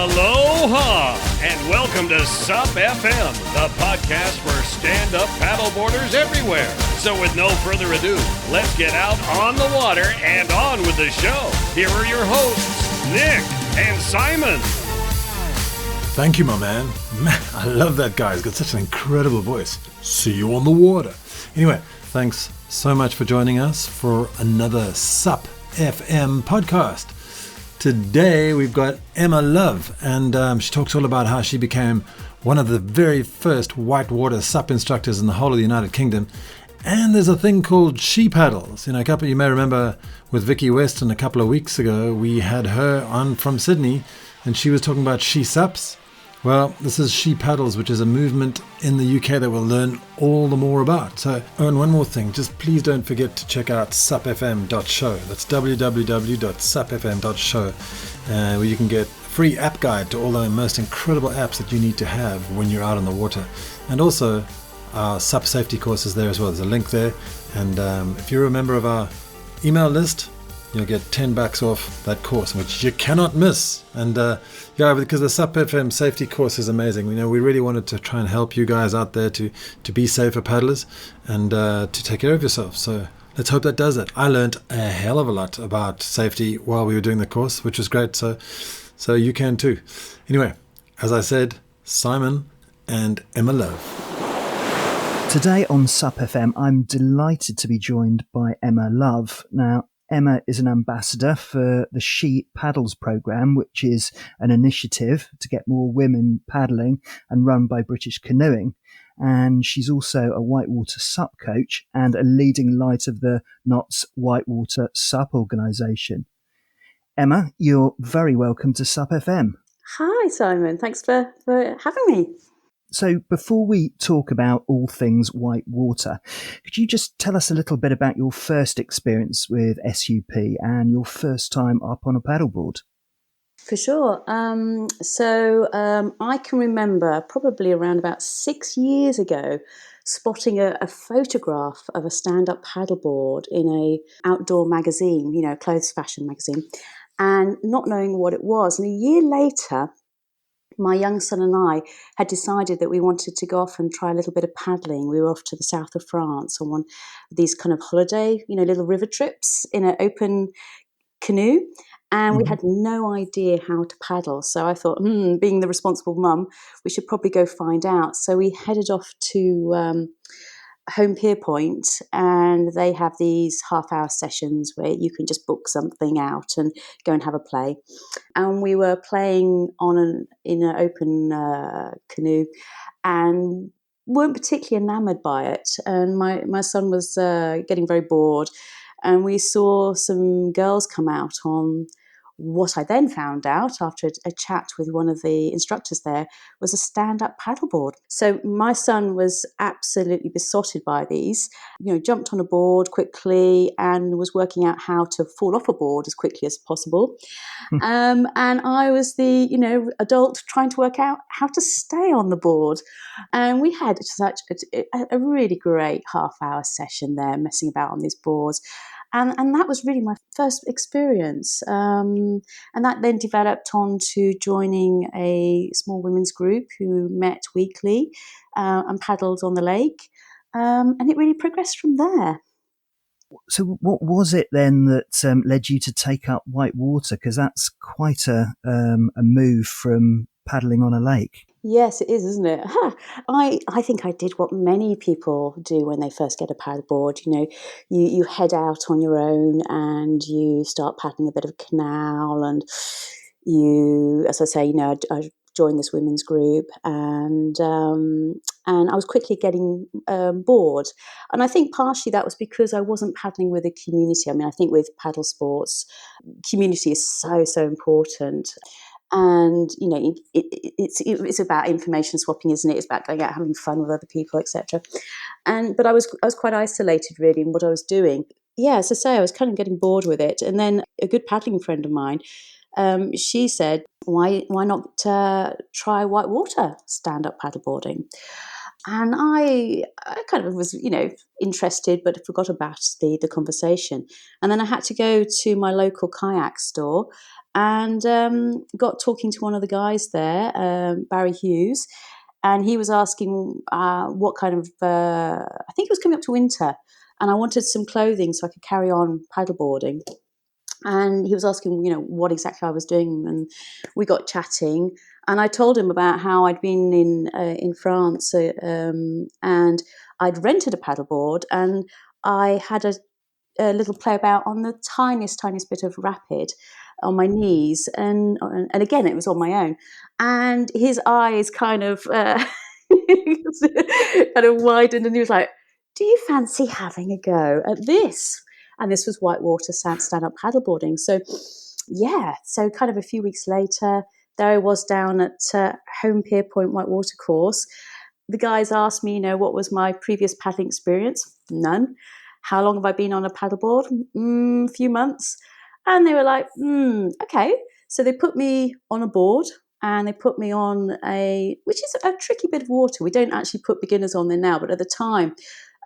Aloha, and welcome to SUP FM, the podcast for stand-up paddleboarders everywhere. So with no further ado, let's get out on the water and on with the show. Here are your hosts, Nick and Simon. Thank you, my man. Man, I love that guy. He's got such an incredible voice. See you on the water. Anyway, thanks so much for joining us for another SUP FM podcast. Today we've got Emma Love, and she talks all about how she became one of the very first whitewater SUP instructors in the whole of the United Kingdom. And there's a thing called she paddles. You may remember with Vicky Weston a couple of weeks ago, we had her on from Sydney, and she was talking about she SUPs. Well, this is she paddles, which is a movement in the UK that we'll learn all the more about. So, and one more thing, just please don't forget to check out supfm.show. That's www.supfm.show, where you can get a free app guide to all the most incredible apps that you need to have when you're out on the water. And also, our SUP safety course is there as well. There's a link there. And if you're a member of our email list, you'll get $10 off that course, which you cannot miss. And because the SUP FM safety course is amazing. We really wanted to try and help you guys out there to be safer paddlers and to take care of yourself. So let's hope that does it. I learned a hell of a lot about safety while we were doing the course, which was great. So you can too. Anyway, as I said, Simon and Emma Love. Today on SUP FM, I'm delighted to be joined by Emma Love. Now, Emma is an ambassador for the She Paddles programme, which is an initiative to get more women paddling and run by British Canoeing. And she's also a Whitewater SUP coach and a leading light of the Knott's Whitewater SUP organisation. Emma, you're very welcome to SUP FM. Hi, Simon. Thanks for having me. So before we talk about all things whitewater, could you just tell us a little bit about your first experience with SUP and your first time up on a paddleboard? For sure. I can remember probably around about 6 years ago spotting a photograph of a stand-up paddleboard in a outdoor magazine, clothes fashion magazine, and not knowing what it was. And a year later, my young son and I had decided that we wanted to go off and try a little bit of paddling. We were off to the south of France on one of these kind of holiday, little river trips in an open canoe. And we had no idea how to paddle. So I thought, being the responsible mum, we should probably go find out. So we headed off to Home Pier Point, and they have these half-hour sessions where you can just book something out and go and have a play. And we were playing in an open canoe and weren't particularly enamoured by it. And my son was getting very bored, and we saw some girls come out on what I then found out after a chat with one of the instructors there was a stand-up paddleboard. So my son was absolutely besotted by these, jumped on a board quickly and was working out how to fall off a board as quickly as possible. And I was the, adult trying to work out how to stay on the board. And we had such a really great half-hour session there messing about on these boards. And that was really my first experience. And that then developed on to joining a small women's group who met weekly and paddled on the lake. And it really progressed from there. So what was it then that led you to take up whitewater? Because that's quite a move from paddling on a lake. Yes, it is, isn't it? I think I did what many people do when they first get a paddleboard. You head out on your own and you start paddling a bit of a canal, and you, as I say, I joined this women's group, and I was quickly getting bored. And I think partially that was because I wasn't paddling with a community. I mean, I think with paddle sports, community is so, so important. And it's about information swapping, isn't it? It's about going out having fun with other people, etc. But I was quite isolated really in what I was doing. Yeah, as I say, I was kind of getting bored with it. And then a good paddling friend of mine, she said, "Why not try whitewater stand-up paddleboarding?" And I kind of was, interested, but forgot about the conversation. And then I had to go to my local kayak store and got talking to one of the guys there, Barry Hughes, and he was asking what kind of, I think it was coming up to winter, and I wanted some clothing so I could carry on paddleboarding. And he was asking, what exactly I was doing, and we got chatting. And I told him about how I'd been in France, and I'd rented a paddleboard, and I had a little play about on the tiniest bit of rapid on my knees, and again it was on my own, and his eyes kind of kind of widened, and he was like, "Do you fancy having a go at this?" And this was Whitewater stand-up paddleboarding. So, yeah, so kind of a few weeks later, there I was down at Home Pier Point Whitewater course. The guys asked me, what was my previous paddling experience? None. How long have I been on a paddleboard? A few months. And they were like, okay. So they put me on a board, and they put me on which is a tricky bit of water. We don't actually put beginners on there now, but at the time,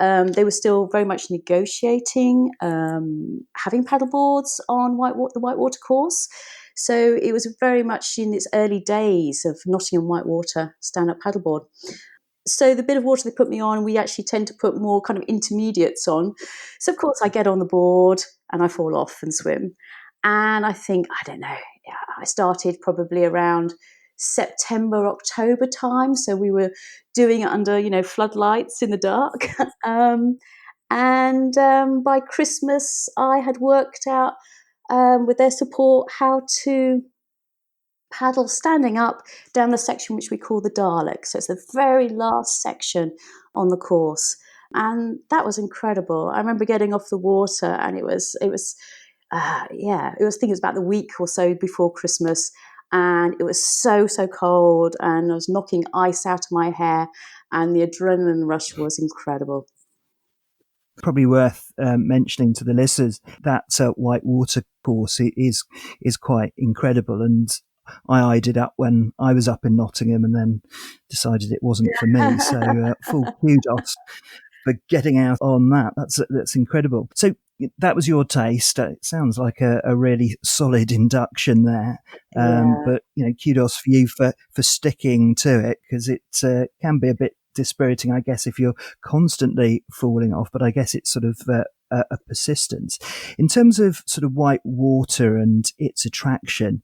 they were still very much negotiating having paddleboards on the Whitewater course. So it was very much in its early days of Nottingham Whitewater stand-up paddleboard. So the bit of water they put me on, we actually tend to put more kind of intermediates on. So of course I get on the board and I fall off and swim. And I think, I don't know, I started probably around September, October time. So we were doing it under, floodlights in the dark. And by Christmas, I had worked out with their support how to paddle standing up down the section which we call the Dalek. So it's the very last section on the course. And that was incredible. I remember getting off the water, and it was I think it was about the week or so before Christmas, and it was so cold, and I was knocking ice out of my hair, and the adrenaline rush was incredible. Probably worth mentioning to the listeners that Whitewater course is quite incredible, and I eyed it up when I was up in Nottingham, and then decided it wasn't for me. So full kudos for getting out on that. That's incredible. So that was your taste. It sounds like a really solid induction there. But kudos for you for sticking to it, because it can be a bit dispiriting, I guess, if you're constantly falling off. But I guess it's sort of a persistence. In terms of sort of Whitewater and its attraction,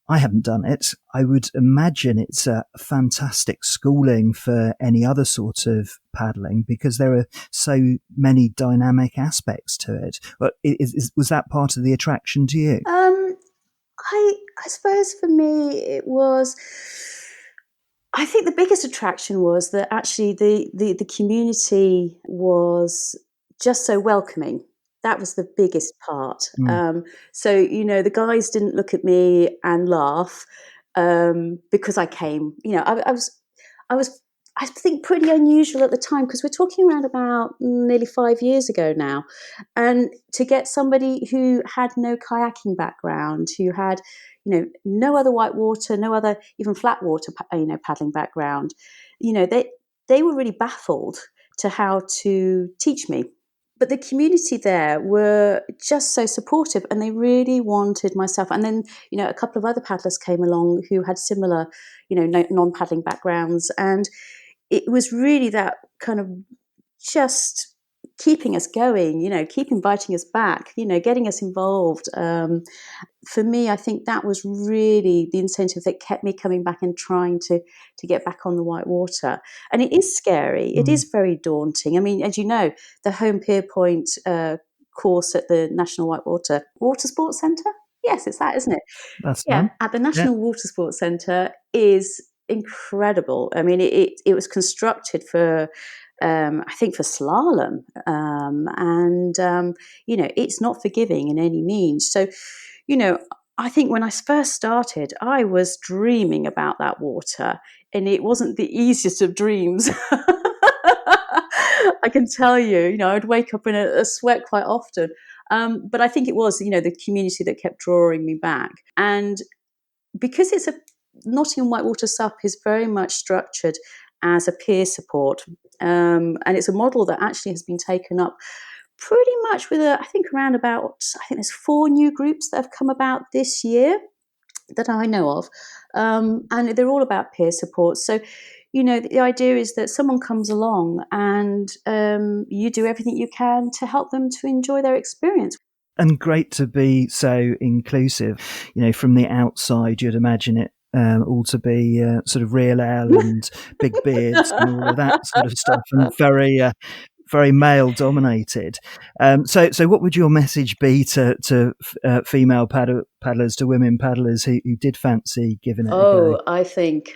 I haven't done it. I would imagine it's a fantastic schooling for any other sort of paddling, because there are so many dynamic aspects to it. But was that part of the attraction to you? I suppose for me it was. I think the biggest attraction was that actually the community was just so welcoming. That was the biggest part. So the guys didn't look at me and laugh because I came. I was I think pretty unusual at the time, because we're talking around about nearly 5 years ago now, and to get somebody who had no kayaking background, who had no other whitewater, no other even flat water paddling background, they were really baffled to how to teach me. But the community there were just so supportive, and they really wanted myself. And then, a couple of other paddlers came along who had similar, non-paddling backgrounds. And it was really that kind of just keeping us going, keep inviting us back, getting us involved. For me, I think that was really the incentive that kept me coming back and trying to get back on the Whitewater. And it is scary. It is very daunting. I mean, as you know, the Home Pier Point course at the National Whitewater Water Sports Centre. Yes, it's that, isn't it? That's at the National Water Sports Centre is incredible. I mean, it was constructed for, I think, for slalom, and it's not forgiving in any means. So, I think when I first started, I was dreaming about that water, and it wasn't the easiest of dreams. I can tell you, I'd wake up in a sweat quite often. But I think it was, the community that kept drawing me back. And because it's Nottingham Whitewater SUP is very much structured as a peer support. And it's a model that actually has been taken up pretty much with I think there's 4 new groups that have come about this year. that I know of. And they're all about peer support. So, the idea is that someone comes along and you do everything you can to help them to enjoy their experience. And great to be so inclusive. From the outside, you'd imagine it all to be sort of real ale and big beards and all of that sort of stuff, and very male dominated. So what would your message be to female paddlers, to women paddlers who did fancy giving it a go? I think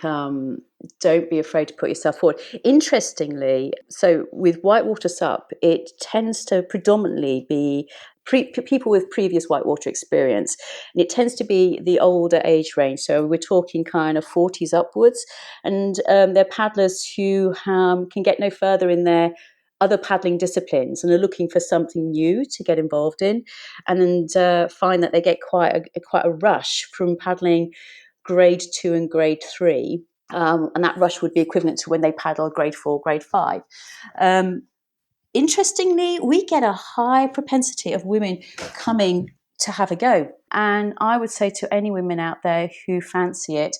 don't be afraid to put yourself forward. Interestingly, so with Whitewater SUP, it tends to predominantly be people with previous whitewater experience. And it tends to be the older age range. So we're talking kind of 40s upwards. And they're paddlers who can get no further in their other paddling disciplines and are looking for something new to get involved in, and find that they get quite a rush from paddling grade 2 and grade 3. And that rush would be equivalent to when they paddle grade 4, grade 5. Interestingly, we get a high propensity of women coming to have a go. And I would say to any women out there who fancy it,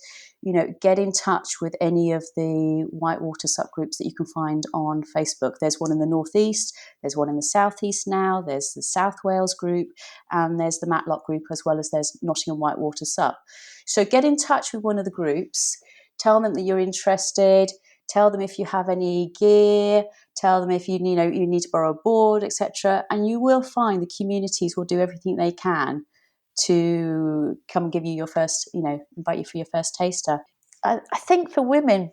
get in touch with any of the Whitewater subgroups that you can find on Facebook. There's one in the Northeast, there's one in the Southeast now, there's the South Wales group, and there's the Matlock group, as well as there's Nottingham Whitewater SUP. So get in touch with one of the groups, tell them that you're interested, tell them if you have any gear, tell them if you need to borrow a board, etc. And you will find the communities will do everything they can to come give you your first, invite you for your first taster. I think for women,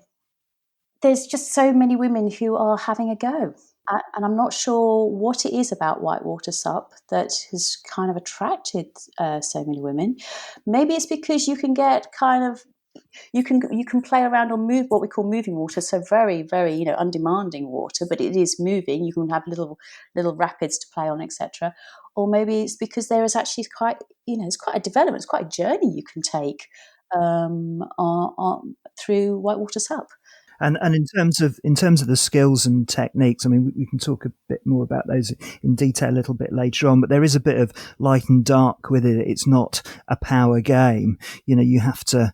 there's just so many women who are having a go. And I'm not sure what it is about Whitewater SUP that has kind of attracted so many women. Maybe it's because you can get you can play around on what we call moving water, so very, very undemanding water, but it is moving. You can have little rapids to play on, etc. Or maybe it's because there is actually it's quite a development, it's quite a journey you can take through Whitewater SUP. And in terms of the skills and techniques, I mean, we can talk a bit more about those in detail a little bit later on. But there is a bit of light and dark with it. It's not a power game. You have to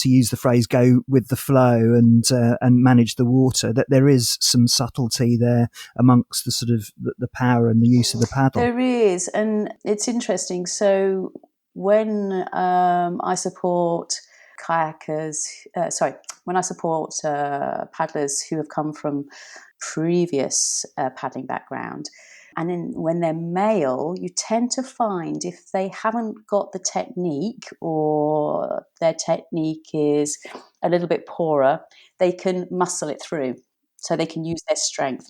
use the phrase, go with the flow and manage the water. That there is some subtlety there amongst the sort of the power and the use of the paddle. There is, and it's interesting. So when I support when I support paddlers who have come from previous paddling background, and then when they're male, you tend to find if they haven't got the technique, or their technique is a little bit poorer, they can muscle it through, so they can use their strength.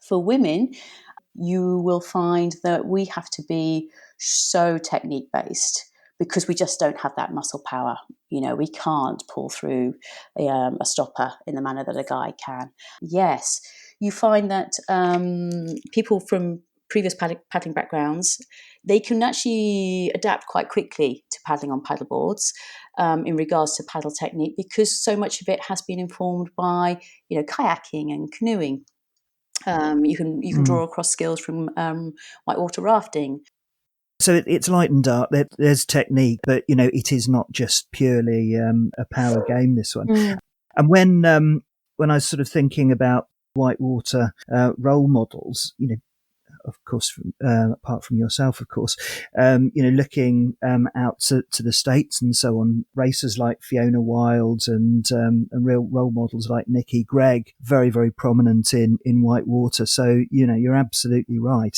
For women, you will find that we have to be so technique based because we just don't have that muscle power. We can't pull through a stopper in the manner that a guy can. Yes, you find that people from previous paddling backgrounds, they can actually adapt quite quickly to paddling on paddle boards in regards to paddle technique, because so much of it has been informed by kayaking and canoeing. You can draw across skills from whitewater rafting. So it's light and dark. There's technique, but it is not just purely a power game, this one. And when I was sort of thinking about Whitewater role models, of course, apart from yourself, of course, looking out to the States and so on, racers like Fiona Wilde and real role models like Nikki Gregg, very, very prominent in Whitewater. So, you're absolutely right.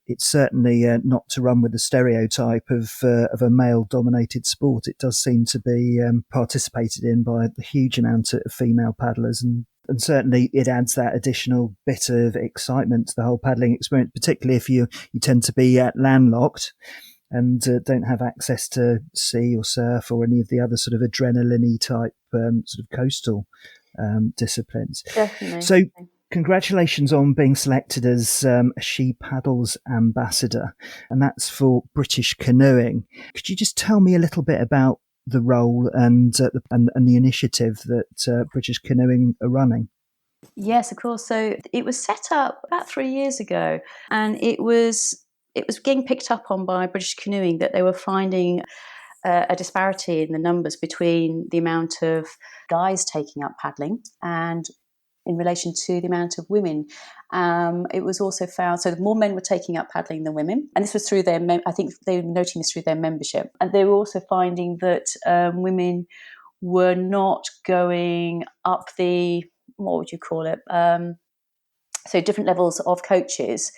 It's certainly not to run with the stereotype of a male-dominated sport. It does seem to be participated in by a huge amount of female paddlers, and certainly it adds that additional bit of excitement to the whole paddling experience, particularly if you tend to be landlocked and don't have access to sea or surf or any of the other sort of adrenaline-y type sort of coastal disciplines. Definitely. So congratulations on being selected as a She Paddles ambassador, and that's for British Canoeing. Could you just tell me a little bit about the role and the initiative that British Canoeing are running? Yes, of course. So it was set up about 3 years ago, and it was it was getting picked up on by British Canoeing that they were finding a disparity in the numbers between the amount of guys taking up paddling and in relation to the amount of women. It was also found, so more men were taking up paddling than women, and this was through their, I think they were noting this through their membership. And they were also finding that women were not going up the, what would you call it? So different levels of coaches.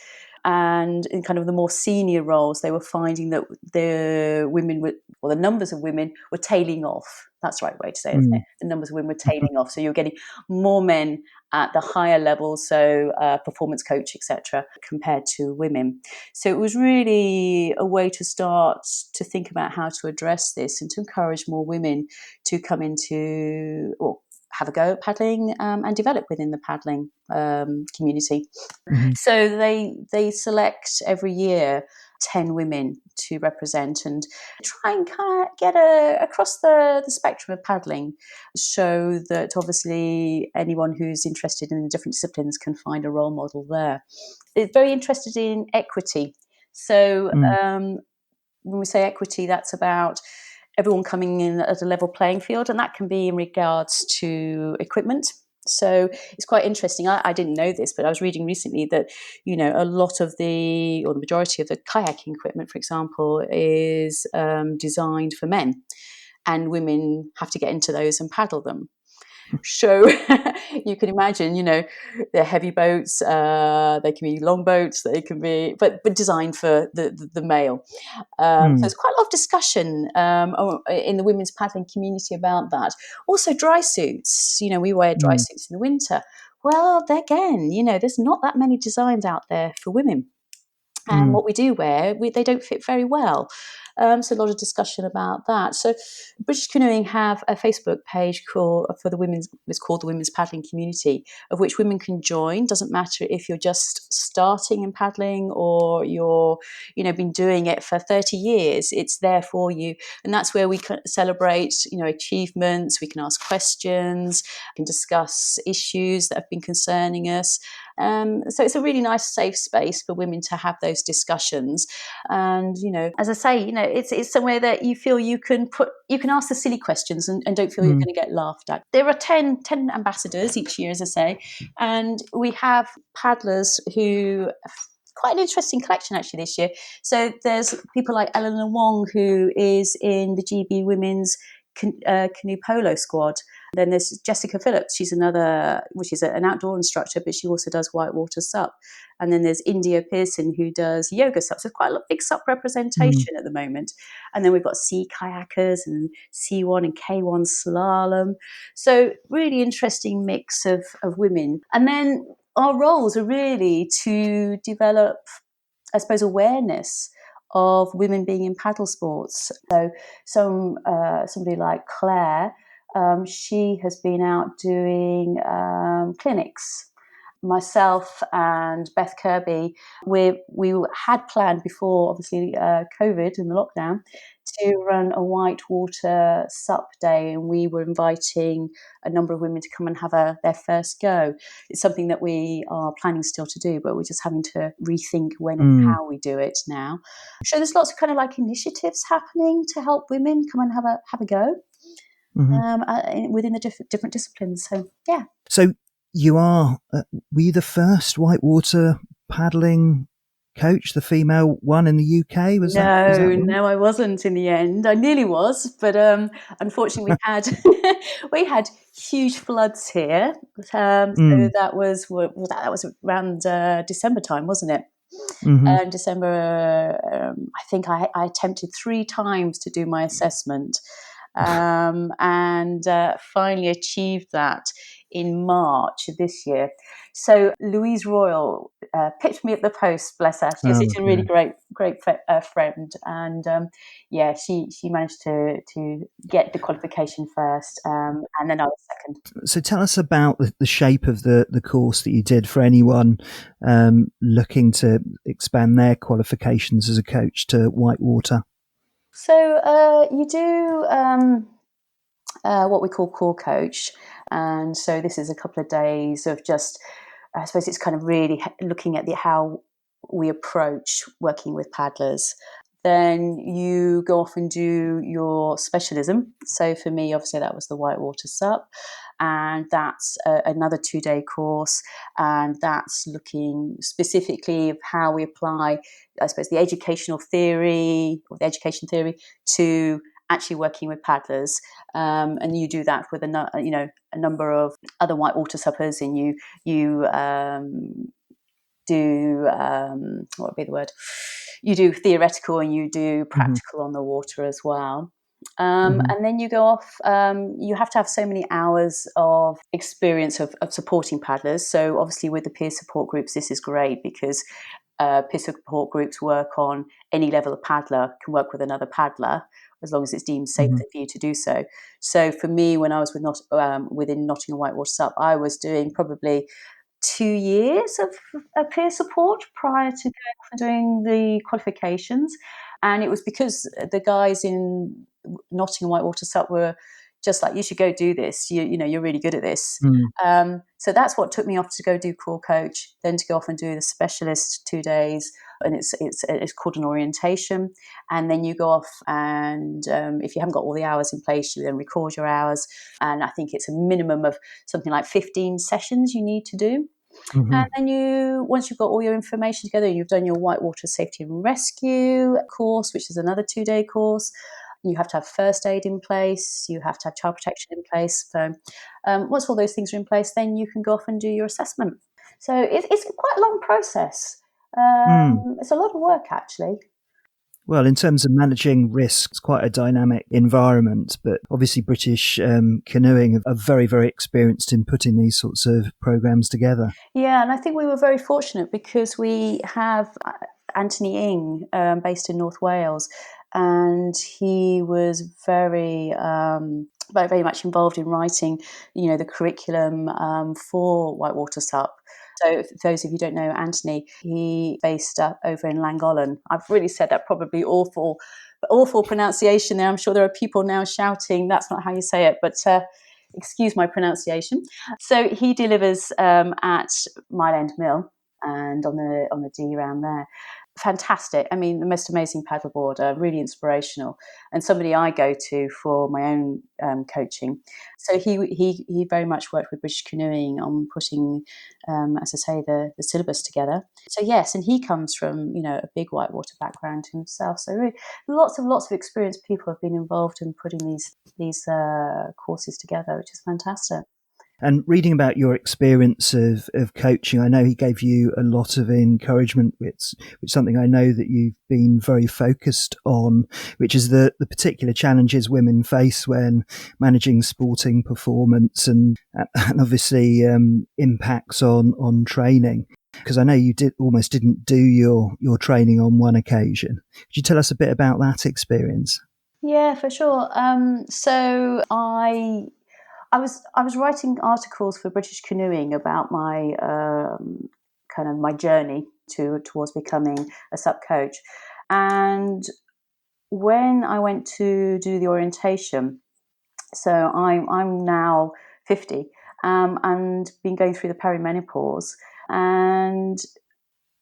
And in kind of the more senior roles, they were finding that the women were, or the numbers of women were tailing off. That's the right way to say it, isn't it? The numbers of women were tailing off. So you're getting more men at the higher levels, so performance coach, etc., compared to women. So it was really a way to start to think about how to address this and to encourage more women to come into, or have a go at paddling and develop within the paddling community. Mm-hmm. So they select every year 10 women to represent and try and kind of get across the spectrum of paddling, show that obviously anyone who's interested in different disciplines can find a role model there. It's very interested in equity. So when we say equity, that's about everyone coming in at a level playing field, and that can be in regards to equipment. So it's quite interesting. I didn't know this, but I was reading recently that, a lot of the majority of the kayaking equipment, for example, is designed for men, and women have to get into those and paddle them. So you can imagine, they're heavy boats, they can be long boats, they can be, but designed for the male. So there's quite a lot of discussion in the women's paddling community about that. Also dry suits, we wear dry suits in the winter. Well, again, there's not that many designs out there for women. And what we do wear, they don't fit very well. So a lot of discussion about that. So British Canoeing have a Facebook page it's called the Women's Paddling Community, of which women can join. Doesn't matter if you're just starting in paddling or you're, been doing it for 30 years, it's there for you. And that's where we can celebrate, achievements, we can ask questions, we can discuss issues that have been concerning us. So it's a really nice safe space for women to have those discussions. And, as I say, it's somewhere that you feel you can ask the silly questions and don't feel you're going to get laughed at. There are 10 ambassadors each year, as I say, and we have paddlers who quite an interesting collection actually this year. So there's people like Eleanor Wong, who is in the GB Women's Canoe Polo squad. Then there's Jessica Phillips. She's which is an outdoor instructor, but she also does Whitewater SUP. And then there's India Pearson, who does yoga SUP. So quite a big SUP representation at the moment. And then we've got sea kayakers and C1 and K1 slalom. So really interesting mix of women. And then our roles are really to develop, I suppose, awareness of women being in paddle sports. So somebody like Claire, she has been out doing clinics. Myself and Beth Kirby, we had planned before, obviously, COVID and the lockdown, to run a Whitewater SUP day, and we were inviting a number of women to come and have their first go. It's something that we are planning still to do, but we're just having to rethink when and how we do it now. So there's lots of kind of like initiatives happening to help women come and have a go within the different disciplines. So yeah. So you are, were you the first whitewater paddling coach, the female one in the UK? Was that No, I wasn't in the end. I nearly was, but unfortunately we had huge floods here. So that was around December time, wasn't it? December. I think I attempted 3 times to do my assessment, and finally achieved that in March of this year. So Louise Royal picked me at the post, bless her. She's a really great friend, and she managed to get the qualification first, and then I was second. So tell us about the shape of the course that you did for anyone looking to expand their qualifications as a coach to whitewater. So you do what we call core coach. And so this is a couple of days of just, I suppose it's kind of really looking at how we approach working with paddlers. Then you go off and do your specialism. So for me, obviously, that was the Whitewater SUP. And that's another 2-day course. And that's looking specifically of how we apply, I suppose, the educational theory or the education theory to actually working with paddlers. And you do that with a number of other Whitewater suppers, and you do what would be the word? You do theoretical and you do practical on the water as well. And then you go off. You have to have so many hours of experience of supporting paddlers. So obviously, with the peer support groups, this is great because peer support groups work on any level of paddler can work with another paddler as long as it's deemed safe for you to do so. So for me, when I was within Nottingham Whitewater SUP, I was doing probably 2 years of peer support prior to going off and doing the qualifications. And it was because the guys in Nottingham Whitewater SUP were just like, you should go do this. You're really good at this. So that's what took me off to go do core coach, then to go off and do the specialist 2 days. And it's called an orientation. And then you go off and if you haven't got all the hours in place, you then record your hours. And I think it's a minimum of something like 15 sessions you need to do. And then once you've got all your information together, you've done your Whitewater Safety and Rescue course, which is another 2-day course. You have to have first aid in place. You have to have child protection in place. So once all those things are in place, then you can go off and do your assessment. So it's quite a long process. It's a lot of work, actually. Well, in terms of managing risk, it's quite a dynamic environment, but obviously British Canoeing are very, very experienced in putting these sorts of programs together. Yeah, and I think we were very fortunate because we have Anthony Ing, based in North Wales, and he was very much involved in writing, the curriculum for Whitewater SUP. So for those of you who don't know Anthony, he based over in Llangollen. I've really said that probably awful pronunciation there. I'm sure there are people now shouting, that's not how you say it, but excuse my pronunciation. So he delivers at Mile End Mill and on the D round there. Fantastic. I mean, the most amazing paddleboarder, really inspirational, and somebody I go to for my own coaching. So he very much worked with British Canoeing on putting, as I say, the syllabus together. So yes, and he comes from a big whitewater background himself. So really, lots of experienced people have been involved in putting these courses together, which is fantastic. And reading about your experience of coaching, I know he gave you a lot of encouragement, which is something I know that you've been very focused on, which is the particular challenges women face when managing sporting performance and obviously impacts on training. Because I know you almost didn't do your training on one occasion. Could you tell us a bit about that experience? Yeah, for sure. So I was writing articles for British Canoeing about my kind of my journey towards becoming a SUP coach, and when I went to do the orientation, so I'm now 50 and been going through the perimenopause and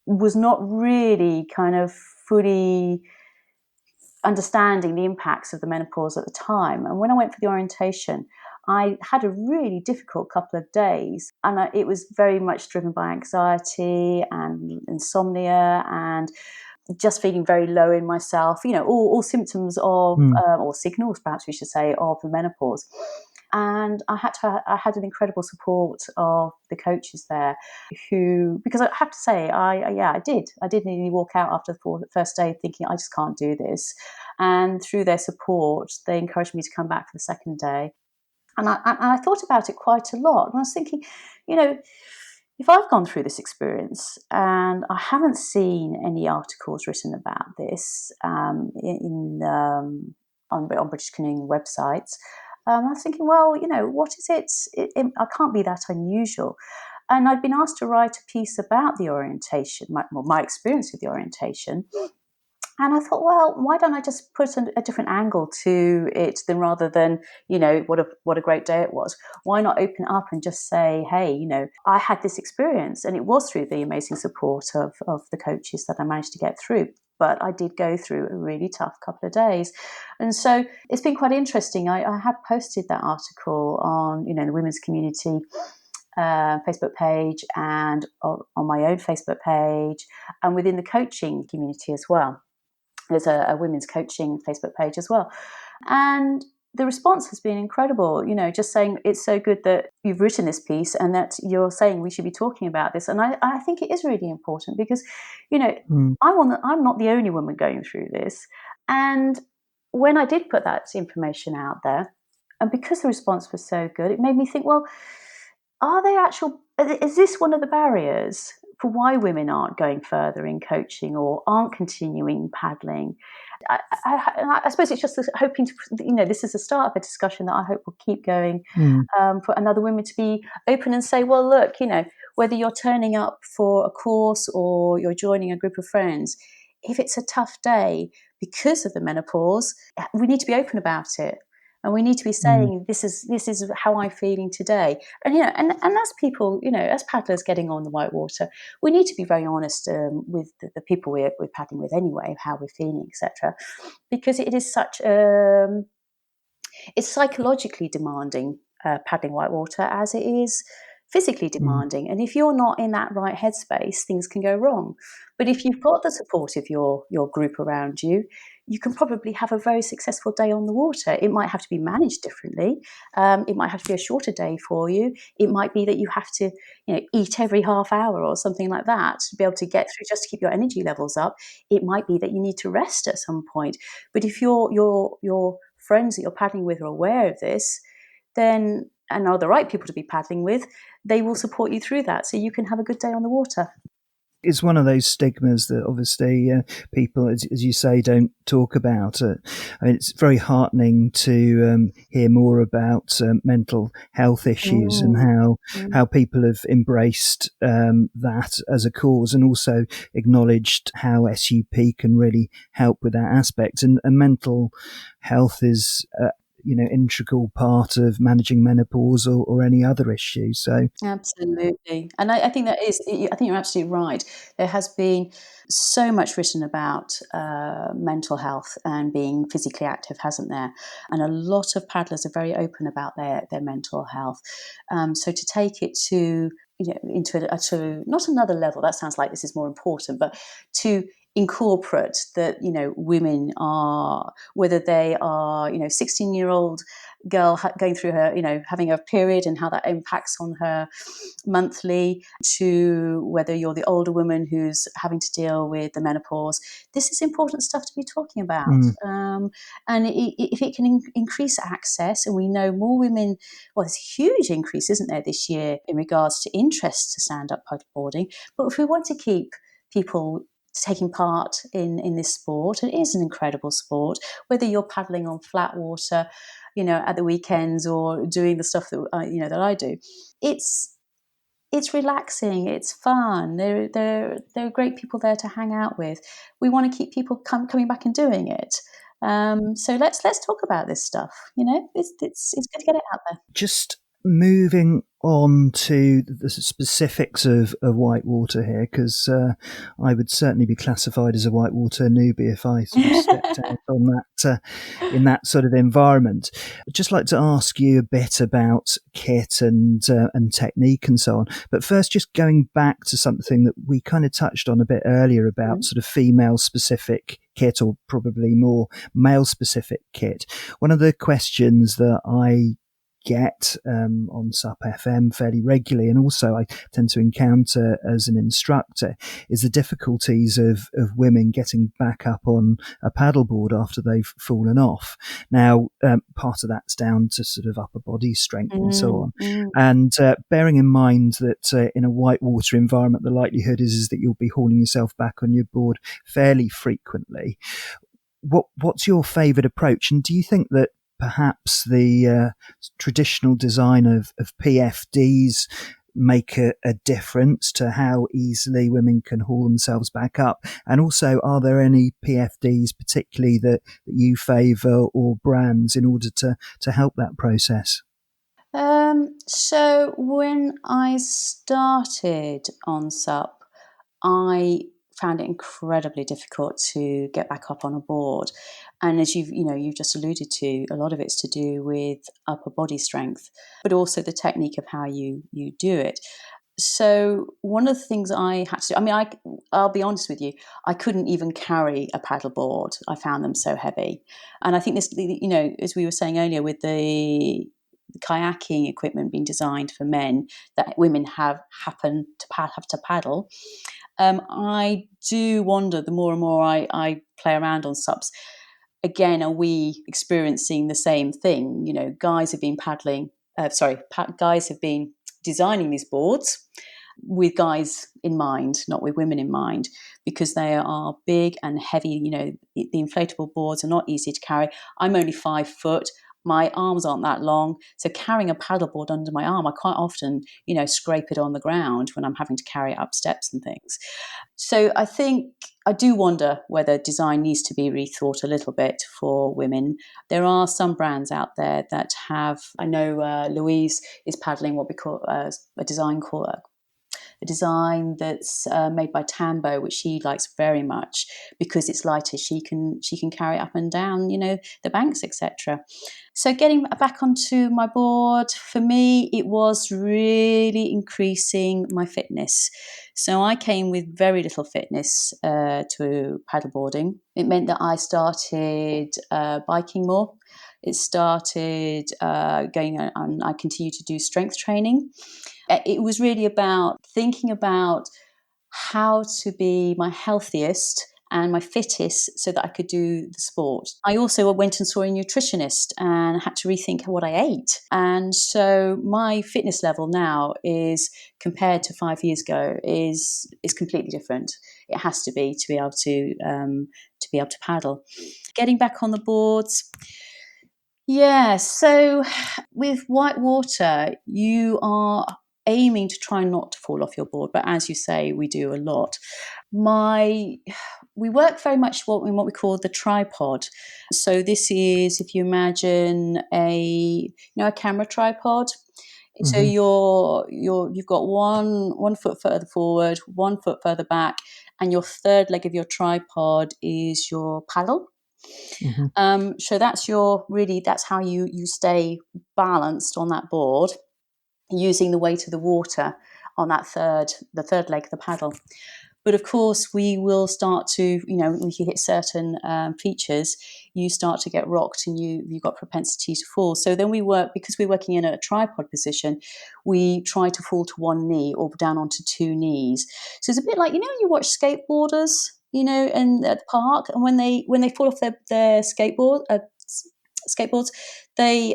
was not really kind of fully understanding the impacts of the menopause at the time. And when I went for the orientation, I had a really difficult couple of days, and it was very much driven by anxiety and insomnia and just feeling very low in myself, all symptoms of, or signals perhaps we should say, of the menopause. And I had an incredible support of the coaches there who, because I have to say, I did nearly walk out after the first day thinking, I just can't do this. And through their support, they encouraged me to come back for the second day. And I thought about it quite a lot. And I was thinking, if I've gone through this experience and I haven't seen any articles written about this on British Canoeing websites, I was thinking, well, what is it? I can't be that unusual. And I'd been asked to write a piece about the orientation, my experience with the orientation. And I thought, well, why don't I just put a different angle to it than rather than, what a great day it was. Why not open it up and just say, hey, I had this experience, and it was through the amazing support of the coaches that I managed to get through. But I did go through a really tough couple of days. And so it's been quite interesting. I have posted that article on, the women's community Facebook page and on my own Facebook page and within the coaching community as well. There's a women's coaching Facebook page as well. And the response has been incredible, just saying it's so good that you've written this piece and that you're saying we should be talking about this. And I think it is really important because, I'm not the only woman going through this. And when I did put that information out there, and because the response was so good, it made me think, well, is this one of the barriers for why women aren't going further in coaching or aren't continuing paddling? I suppose it's just hoping to, this is the start of a discussion that I hope will keep going for another women to be open and say, well, look, whether you're turning up for a course or you're joining a group of friends, if it's a tough day because of the menopause, we need to be open about it. And we need to be saying, this is how I'm feeling today. And, and as people, as paddlers getting on the Whitewater, we need to be very honest with the people we're paddling with anyway, how we're feeling, etc. Because it is it's psychologically demanding, paddling Whitewater, as it is physically demanding. And if you're not in that right headspace, things can go wrong. But if you've got the support of your group around you, you can probably have a very successful day on the water. It might have to be managed differently. It might have to be a shorter day for you. It might be that you have to, eat every half hour or something like that to be able to get through, just to keep your energy levels up. It might be that you need to rest at some point. But if your friends that you're paddling with are aware of this, then and are the right people to be paddling with, they will support you through that, so you can have a good day on the water. It's one of those stigmas that obviously people, as you say, don't talk about. I mean, it's very heartening to hear more about mental health issues and how people have embraced that as a cause, and also acknowledged how SUP can really help with that aspect. And mental health is integral part of managing menopause or any other issue. So absolutely, and I think that is. I think you're absolutely right. There has been so much written about mental health and being physically active, hasn't there? And a lot of paddlers are very open about their mental health. So to take it to into not another level, that sounds like this is more important, but to incorporate that women are, whether they are 16-year-old girl going through her having a period and how that impacts on her monthly, to whether you're the older woman who's having to deal with the menopause. This is important stuff to be talking about. And if it can increase access, and we know more women, well, there's a huge increase, isn't there, this year in regards to interest to stand-up paddleboarding. But if we want to keep people taking part in this sport, and it is an incredible sport, whether you're paddling on flat water, at the weekends, or doing the stuff that that I do, it's relaxing, it's fun. There are great people there to hang out with. We want to keep people coming back and doing it. So let's talk about this stuff. It's good to get it out there. Just moving on to the specifics of Whitewater here, because I would certainly be classified as a Whitewater newbie if I sort of stepped out on that in that sort of environment. I'd just like to ask you a bit about kit and technique and so on. But first, just going back to something that we kind of touched on a bit earlier about sort of female specific kit, or probably more male specific kit. One of the questions that I get on SUP FM fairly regularly, and also I tend to encounter as an instructor, is the difficulties of women getting back up on a paddleboard after they've fallen off. Now, part of that's down to sort of upper body strength and so on. And bearing in mind that in a whitewater environment, the likelihood is that you'll be hauling yourself back on your board fairly frequently. What's your favourite approach? And do you think that perhaps the traditional design of PFDs make a difference to how easily women can haul themselves back up? And also, are there any PFDs particularly that you favour or brands in order to help that process? So when I started on SUP, I found it incredibly difficult to get back up on a board. And as you've just alluded to, a lot of it's to do with upper body strength, but also the technique of how you do it. So one of the things I had to do, I'll be honest with you, I couldn't even carry a paddleboard. I found them so heavy. And I think this, as we were saying earlier, with the kayaking equipment being designed for men that women have to paddle, I do wonder, the more and more I play around on SUPs, again, are we experiencing the same thing? Guys have been guys have been designing these boards with guys in mind, not with women in mind, because they are big and heavy. The inflatable boards are not easy to carry. I'm only 5 foot. My arms aren't that long. So carrying a paddleboard under my arm, I quite often, scrape it on the ground when I'm having to carry it up steps and things. So I do wonder whether design needs to be rethought a little bit for women. There are some brands out there that have, I know Louise is paddling what we call a design that's made by Tambo, which she likes very much because it's lighter. She can carry it up and down, the banks, etc. So getting back onto my board, for me, it was really increasing my fitness. So I came with very little fitness to paddleboarding. It meant that I started biking more. It started going, and I continued to do strength training. It was really about thinking about how to be my healthiest and my fittest so that I could do the sport. I also went and saw a nutritionist and had to rethink what I ate. And so my fitness level now is, compared to 5 years ago, is completely different. It has to be able to paddle. Getting back on the boards. Yeah, so with Whitewater, you are aiming to try not to fall off your board, but as you say, we do a lot. We work very much in what we call the tripod. So this is, if you imagine a camera tripod. Mm-hmm. So you've got one foot further forward, 1 foot further back, and your third leg of your tripod is your paddle. Mm-hmm. So that's how you stay balanced on that board, using the weight of the water on the third leg of the paddle. But of course, we will start to, when you hit certain features, you start to get rocked and you've got propensity to fall. So then because we're working in a tripod position, we try to fall to one knee or down onto two knees. So it's a bit like, when you watch skateboarders, and at the park, and when they fall off their skateboards, they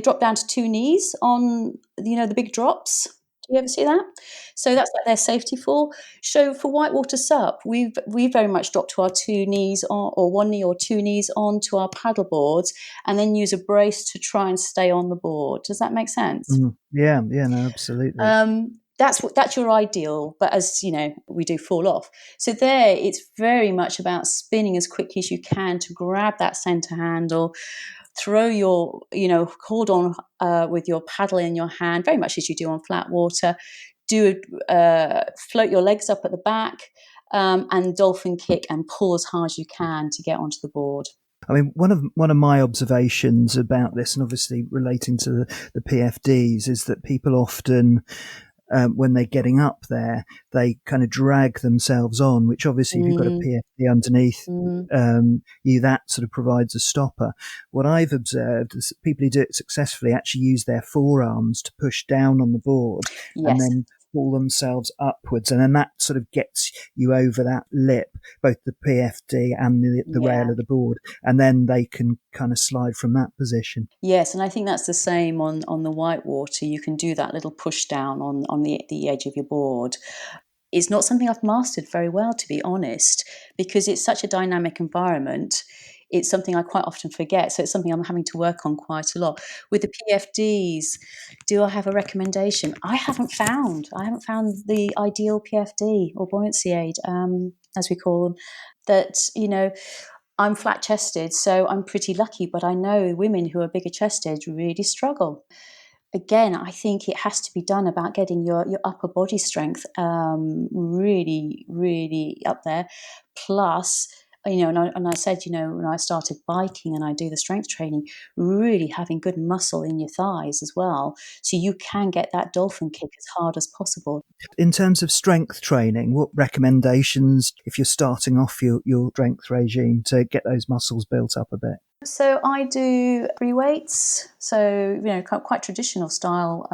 drop down to two knees on, the big drops. Do you ever see that? So that's like their safety fall. So for Whitewater SUP, we very much drop to our two knees or one knee or two knees onto our paddle boards, and then use a brace to try and stay on the board. Does that make sense? Yeah, no, absolutely. That's your ideal, but as you know, we do fall off. So there, it's very much about spinning as quickly as you can to grab that center handle, throw your, hold on with your paddle in your hand, very much as you do on flat water. Float your legs up at the back, and dolphin kick and pull as hard as you can to get onto the board. I mean, one of my observations about this, and obviously relating to the PFDs, is that people often, when they're getting up there, they kind of drag themselves on, which obviously if you've got a PFD underneath you, that sort of provides a stopper. What I've observed is that people who do it successfully actually use their forearms to push down on the board. Yes. And then pull themselves upwards, and then that sort of gets you over that lip, both the PFD and the rail of the board, and then they can kind of slide from that position. Yes, and I think that's the same on the Whitewater. You can do that little push down on the edge of your board. It's not something I've mastered very well, to be honest, because it's such a dynamic environment. it's something I quite often forget. So it's something I'm having to work on quite a lot. With the PFDs, do I have a recommendation? I haven't found the ideal PFD, or buoyancy aid, as we call them. That, I'm flat chested, so I'm pretty lucky, but I know women who are bigger chested really struggle. Again, I think it has to be done about getting your upper body strength really, really up there. Plus, and I said, when I started biking and I do the strength training, really having good muscle in your thighs as well, so you can get that dolphin kick as hard as possible. In terms of strength training, what recommendations if you're starting off your strength regime to get those muscles built up a bit? So I do free weights, so quite traditional style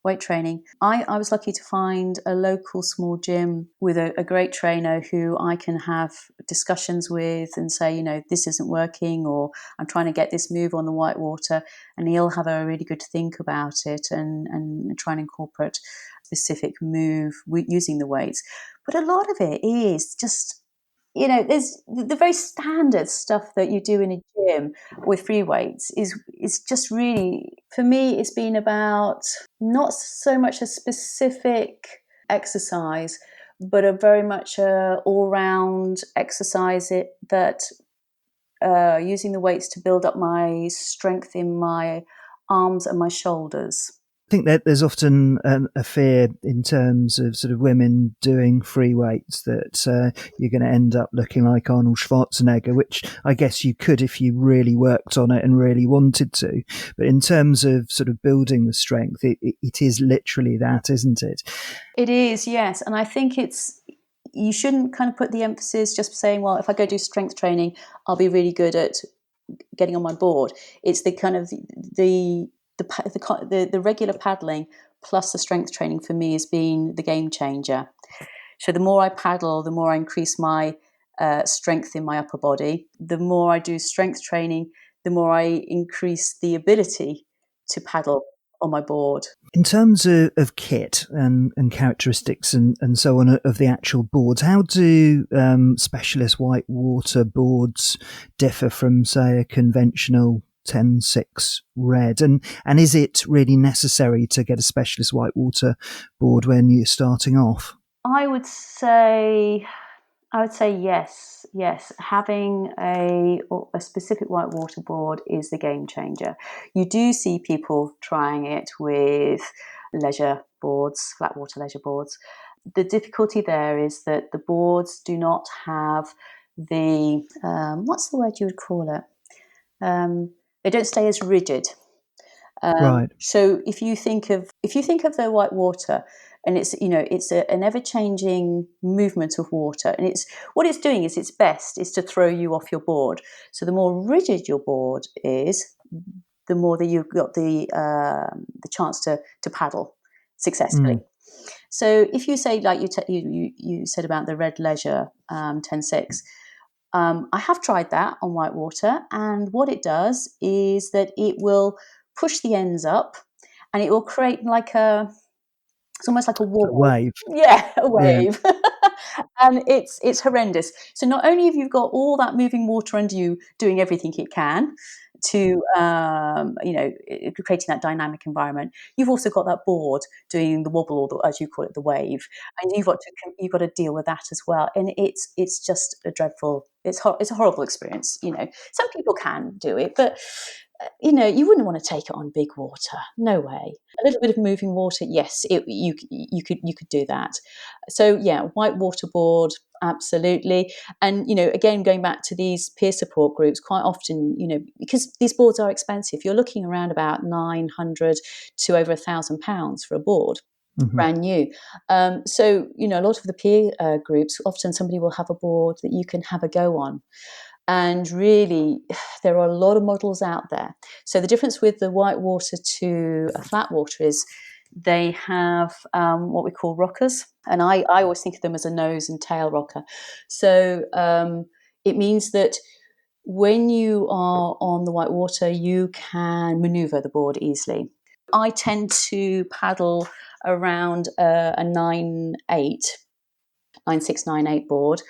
weight training. I was lucky to find a local small gym with a great trainer who I can have discussions with and say, this isn't working, or I'm trying to get this move on the Whitewater, and he'll have a really good think about it and try and incorporate a specific move using the weights. But a lot of it is just, there's the very standard stuff that you do in a gym with free weights is just really, for me, it's been about not so much a specific exercise, but a very much a all-round exercise that using the weights to build up my strength in my arms and my shoulders. I think that there's often a fear in terms of sort of women doing free weights that you're going to end up looking like Arnold Schwarzenegger, which I guess you could if you really worked on it and really wanted to. But in terms of sort of building the strength, it is literally that, isn't it? It is, yes. And I think you shouldn't kind of put the emphasis just saying, well, if I go do strength training, I'll be really good at getting on my board. It's the kind of the regular paddling plus the strength training for me has been the game changer. So the more I paddle, the more I increase my strength in my upper body. The more I do strength training, the more I increase the ability to paddle on my board. In terms of kit and characteristics and so on of the actual boards, how do specialist whitewater boards differ from, say, a conventional 10.6 red, and is it really necessary to get a specialist whitewater board when you're starting off? I would say yes. Having a specific whitewater board is the game changer. You do see people trying it with leisure boards, flat water leisure boards. The difficulty there is that the boards do not have the what's the word you would call it? They don't stay as rigid. Right. So if you think of the Whitewater, and it's an ever changing movement of water, and what it's doing is its best is to throw you off your board. So the more rigid your board is, the more that you've got the chance to paddle successfully. So if you say, like you said about the red leisure 10.6. I have tried that on Whitewater, and what it does is that it will push the ends up, and it will create it's almost like a wobble. A wave. Yeah, a wave. Yeah. And it's horrendous. So not only have you got all that moving water under you doing everything it can to creating that dynamic environment, you've also got that board doing the wobble, or as you call it, the wave, and you've got to deal with that as well. And it's just a dreadful. It's a horrible experience. Some people can do it, but you wouldn't want to take it on big water. No way. A little bit of moving water, yes, you could do that. So yeah, whitewater board, absolutely. And again, going back to these peer support groups, quite often, because these boards are expensive, you're looking around about 900 to over £1,000 for a board. Mm-hmm. Brand new. So a lot of the peer groups, often somebody will have a board that you can have a go on. And really, there are a lot of models out there. So the difference with the whitewater to a flat water is they have what we call rockers. And I always think of them as a nose and tail rocker. So it means that when you are on the whitewater, you can maneuver the board easily. I tend to paddle around a 9.6, 9.8 board.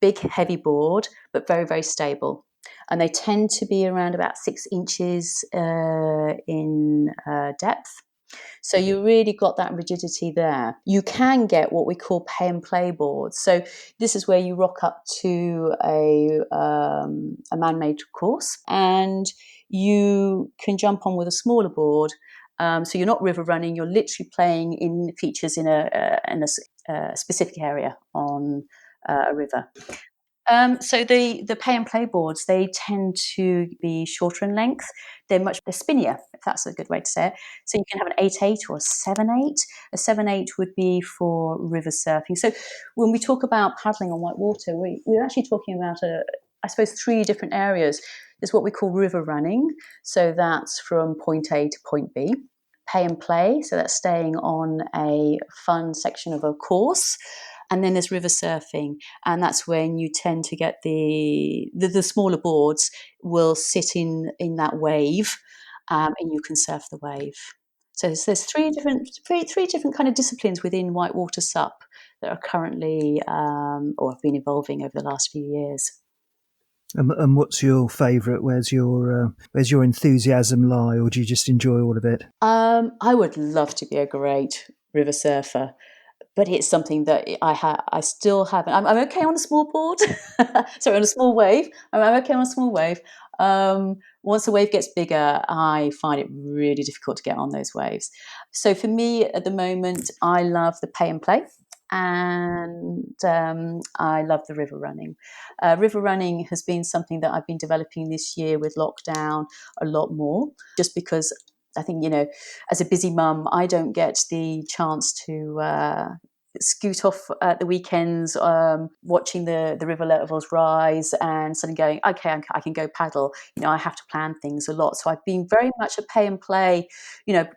Big, heavy board, but very, very stable. and they tend to be around about 6 inches in depth. So you really got that rigidity there. You can get what we call pay and play boards. So this is where you rock up to a man-made course, and you can jump on with a smaller board. So you're not river running; you're literally playing in features in a specific area on a river. So the pay and play boards, they tend to be shorter in length. They're spinnier, if that's a good way to say it. So you can have an 8/8 or a 7/8. A 7/8 would be for river surfing. So when we talk about paddling on whitewater, we're actually talking about I suppose, 3 different areas. There's what we call river running. So that's from point A to point B. Pay and play. So that's staying on a fun section of a course. And then there's river surfing, and that's when you tend to get the smaller boards will sit in that wave, and you can surf the wave. So there's three different kind of disciplines within whitewater SUP that are currently or have been evolving over the last few years. And what's your favourite? Where's your enthusiasm lie, or do you just enjoy all of it? I would love to be a great river surfer, but it's something that I still haven't. I'm okay on a small board, sorry, on a small wave. I'm okay on a small wave. Once the wave gets bigger, I find it really difficult to get on those waves. So for me, at the moment, I love the pay and play, and I love the river running. River running has been something that I've been developing this year with lockdown a lot more, just because I think, as a busy mum, I don't get the chance to scoot off at the weekends, watching the river levels rise and suddenly going, okay, I can go paddle. I have to plan things a lot. So I've been very much a pay and play,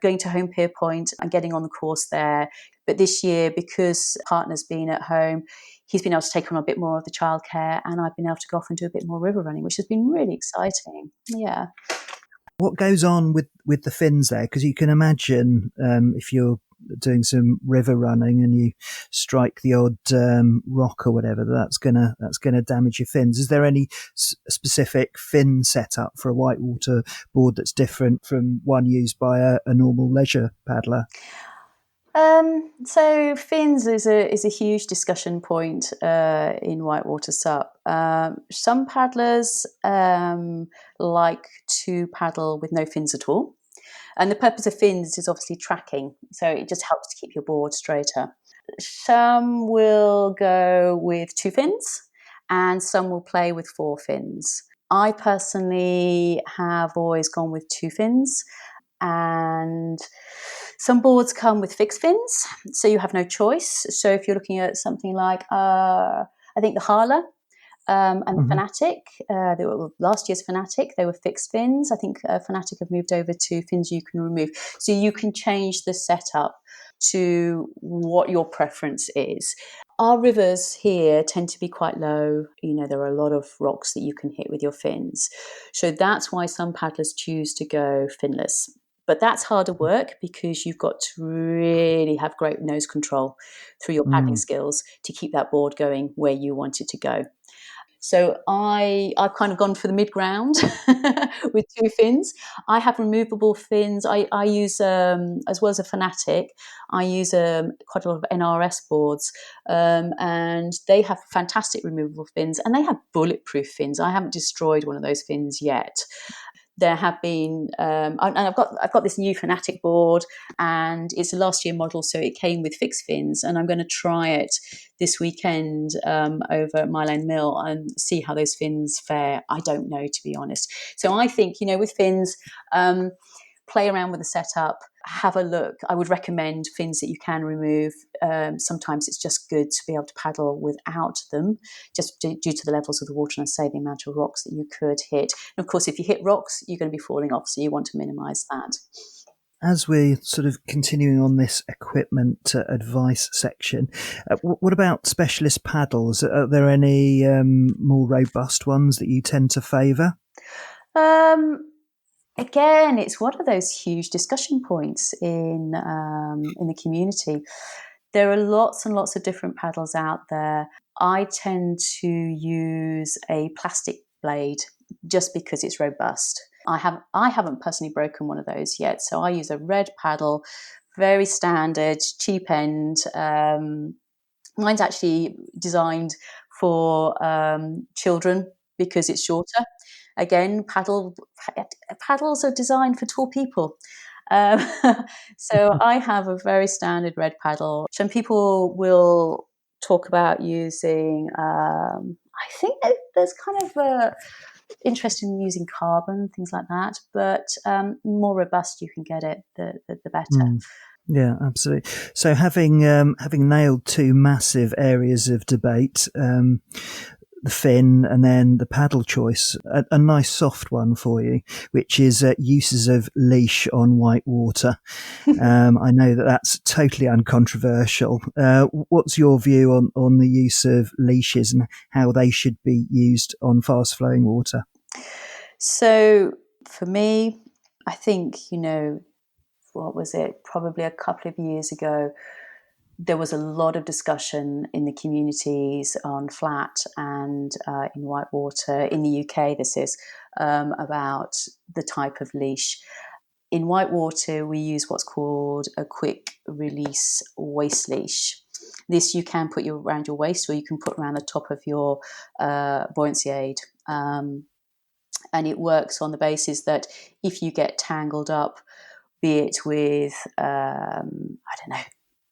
going to Home Pier Point and getting on the course there. But this year, because partner's been at home, he's been able to take on a bit more of the childcare, and I've been able to go off and do a bit more river running, which has been really exciting. Yeah. What goes on with the fins there? Because you can imagine if you're doing some river running and you strike the odd rock or whatever, that's gonna damage your fins. Is there any specific fin setup for a whitewater board that's different from one used by a normal leisure paddler? So fins is a huge discussion point in whitewater SUP. Some paddlers like to paddle with no fins at all, and the purpose of fins is obviously tracking, so it just helps to keep your board straighter. Some will go with 2 fins, and some will play with 4 fins. I personally have always gone with 2 fins. And some boards come with fixed fins, so you have no choice. So if you're looking at something like, I think the Harla and the Fanatic, they were last year's Fanatic, they were fixed fins. I think Fanatic have moved over to fins you can remove. So you can change the setup to what your preference is. Our rivers here tend to be quite low. There are a lot of rocks that you can hit with your fins. So that's why some paddlers choose to go finless. But that's harder work because you've got to really have great nose control through your paddling skills to keep that board going where you want it to go. So I've kind of gone for the mid-ground with 2 fins. I have removable fins. I use, as well as a Fanatic, I use quite a lot of NRS boards, and they have fantastic removable fins, and they have bulletproof fins. I haven't destroyed one of those fins yet. There have been, and I've got this new Fanatic board, and it's a last year model, so it came with fixed fins, and I'm going to try it this weekend over at Mile End Mill and see how those fins fare. I don't know, to be honest. So I think, with fins, play around with the setup, have a look. I would recommend fins that you can remove. Sometimes it's just good to be able to paddle without them, just due to the levels of the water and, say, the amount of rocks that you could hit. And of course, if you hit rocks, you're going to be falling off, so you want to minimise that. As we're sort of continuing on this equipment advice section, what about specialist paddles? Are there any more robust ones that you tend to favour? Again, it's one of those huge discussion points in the community. There are lots and lots of different paddles out there. I tend to use a plastic blade just because it's robust. I haven't personally broken one of those yet, so I use a red paddle, very standard, cheap end. Mine's actually designed for children because it's shorter. Again, paddles are designed for tall people. Um, so I have a very standard red paddle. Some people will talk about using, I think there's kind of a interest in using carbon, things like that, but more robust you can get it, the better. Yeah, absolutely. So having nailed two massive areas of debate, the fin and then the paddle choice, a nice soft one for you, which is uses of leash on whitewater. I know that's totally uncontroversial. What's your view on the use of leashes and how they should be used on fast flowing water? So for me, I think, what was it? Probably a couple of years ago, there was a lot of discussion in the communities on flat and in Whitewater, in the UK, this is, about the type of leash. In Whitewater, we use what's called a quick release waist leash. This you can put around your waist, or you can put around the top of your buoyancy aid. And it works on the basis that if you get tangled up, be it with, I don't know,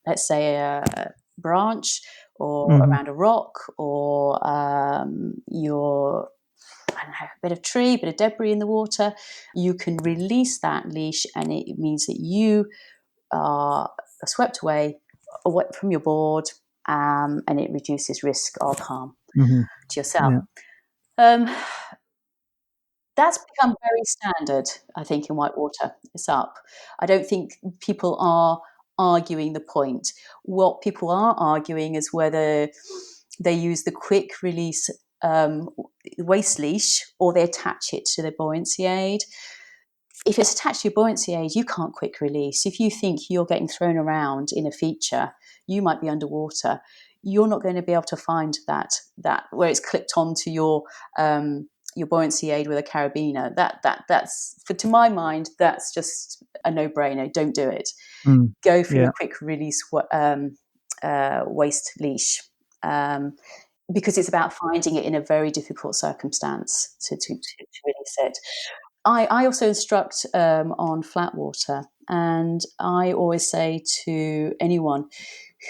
let's say a branch or around a rock or your, I don't know, a bit of tree, a bit of debris in the water, you can release that leash, and it means that you are swept away from your board, and it reduces risk of harm to yourself. Yeah. That's become very standard, I think, in Whitewater. SUP. I don't think people are arguing the point. What people are arguing is whether they use the quick release waist leash or they attach it to their buoyancy aid. If it's attached to your buoyancy aid, you can't quick release. If you think you're getting thrown around in a feature, you might be underwater. You're not going to be able to find that where it's clipped onto your buoyancy aid with a carabiner. That's to my mind, that's just a no-brainer. Don't do it. Go for your quick release waist leash, because it's about finding it in a very difficult circumstance to release it. I also instruct on flat water, and I always say to anyone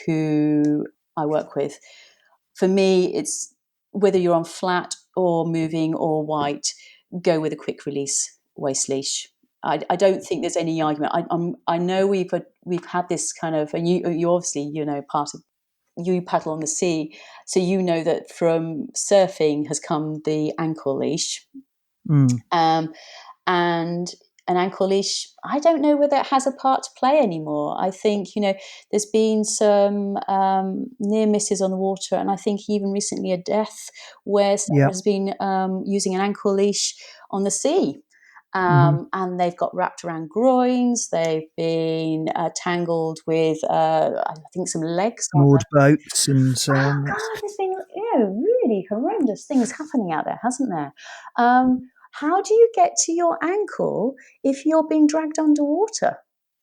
who I work with, for me, it's whether you're on flat or moving or white, go with a quick release waist leash. I don't think there's any argument. I know we've had this kind of, and you obviously, part of, you paddle on the sea, so you know that from surfing has come the ankle leash. And an ankle leash, I don't know whether it has a part to play anymore. I think, there's been some near misses on the water, and I think even recently a death where someone has been using an ankle leash on the sea. And they've got wrapped around groins. They've been tangled with, I think, some legs. Moored boats and so on. God, there's been really horrendous things happening out there, hasn't there? How do you get to your ankle if you're being dragged underwater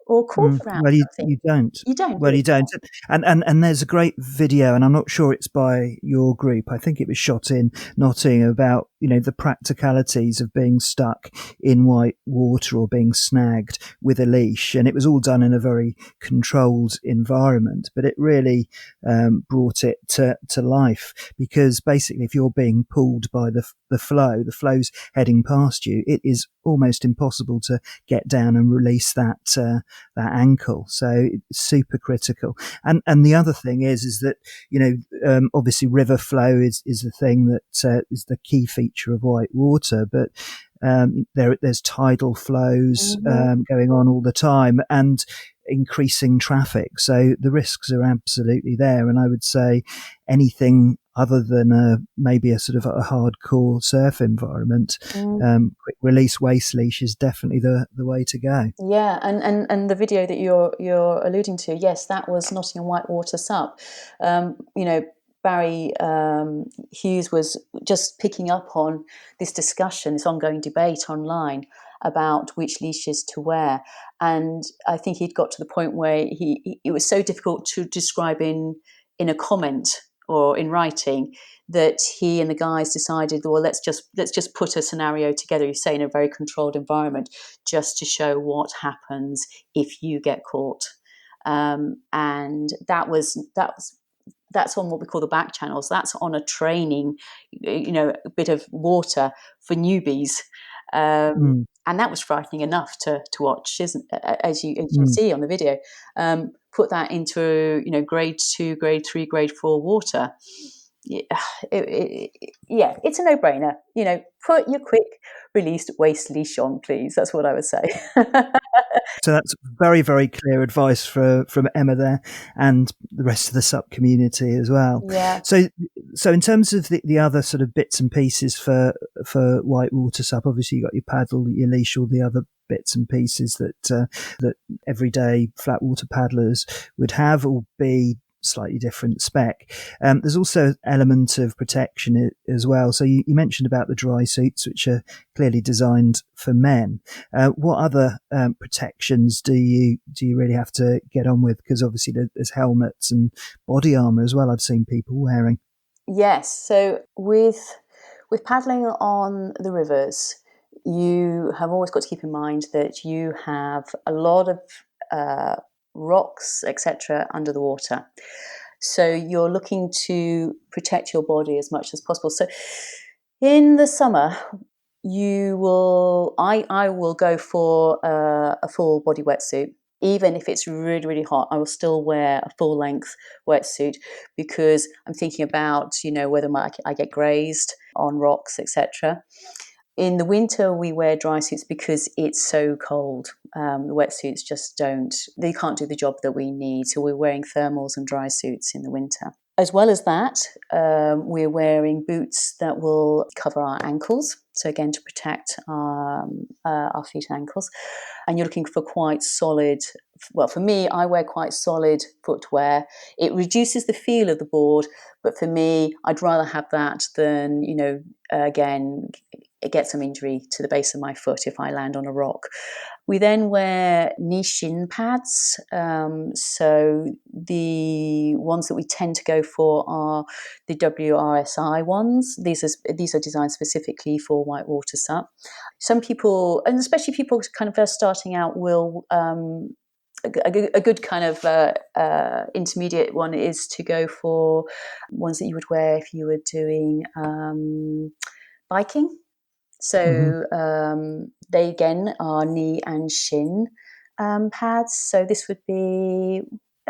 or caught around? Well, you don't. You don't. Well, you don't. And there's a great video, and I'm not sure it's by your group. I think it was shot in Nottingham about, the practicalities of being stuck in white water or being snagged with a leash. And it was all done in a very controlled environment, but it really brought it to life, because basically if you're being pulled by the flow's heading past you, it is almost impossible to get down and release that ankle. So it's super critical. And the other thing is that, obviously river flow is the thing that is the key feature of white water, but there's tidal flows going on all the time and increasing traffic. So the risks are absolutely there. And I would say anything other than maybe a sort of a hardcore surf environment, quick release waist leash is definitely the way to go. Yeah, and the video that you're alluding to, yes, that was Nottingham Whitewater SUP. Barry Hughes was just picking up on this discussion, this ongoing debate online about which leashes to wear. And I think he'd got to the point where it was so difficult to describe in a comment or in writing that he and the guys decided, well, let's just put a scenario together, you say, in a very controlled environment, just to show what happens if you get caught. And that's on what we call the back channels. That's on a training, a bit of water for newbies. And that was frightening enough to watch, as you see on the video. Put that into grade 2, grade 3, grade 4 water. It's a no-brainer. Put your quick released waist leash on, please. That's what I would say. So that's very, very clear advice from Emma there, and the rest of the SUP community as well. Yeah. So in terms of the other sort of bits and pieces for Whitewater SUP, obviously you got your paddle, your leash, all the other bits and pieces that everyday flat water paddlers would have, all be slightly different spec. There's also an element of protection as well. So you mentioned about the dry suits, which are clearly designed for men. What other protections do you really have to get on with? Because obviously there's helmets and body armor as well, I've seen people wearing. Yes. So with paddling on the rivers, you have always got to keep in mind that you have a lot of rocks, etc., under the water. So you're looking to protect your body as much as possible. So in the summer, I will go for a full body wetsuit. Even if it's really, really hot, I will still wear a full length wetsuit, because I'm thinking about, whether I get grazed on rocks, etc. In the winter, we wear dry suits because it's so cold. The wetsuits just they can't do the job that we need. So we're wearing thermals and dry suits in the winter. As well as that, we're wearing boots that will cover our ankles. So again, to protect our feet and ankles. And you're looking for quite solid, well, for me, I wear quite solid footwear. It reduces the feel of the board, but for me, I'd rather have that than, again, get some injury to the base of my foot if I land on a rock. We then wear knee shin pads. So the ones that we tend to go for are the WRSI ones. These are designed specifically for Whitewater SUP. Some people, and especially people kind of first starting out, will a good kind of intermediate one is to go for ones that you would wear if you were doing biking. So they again are knee and shin pads. So this would be,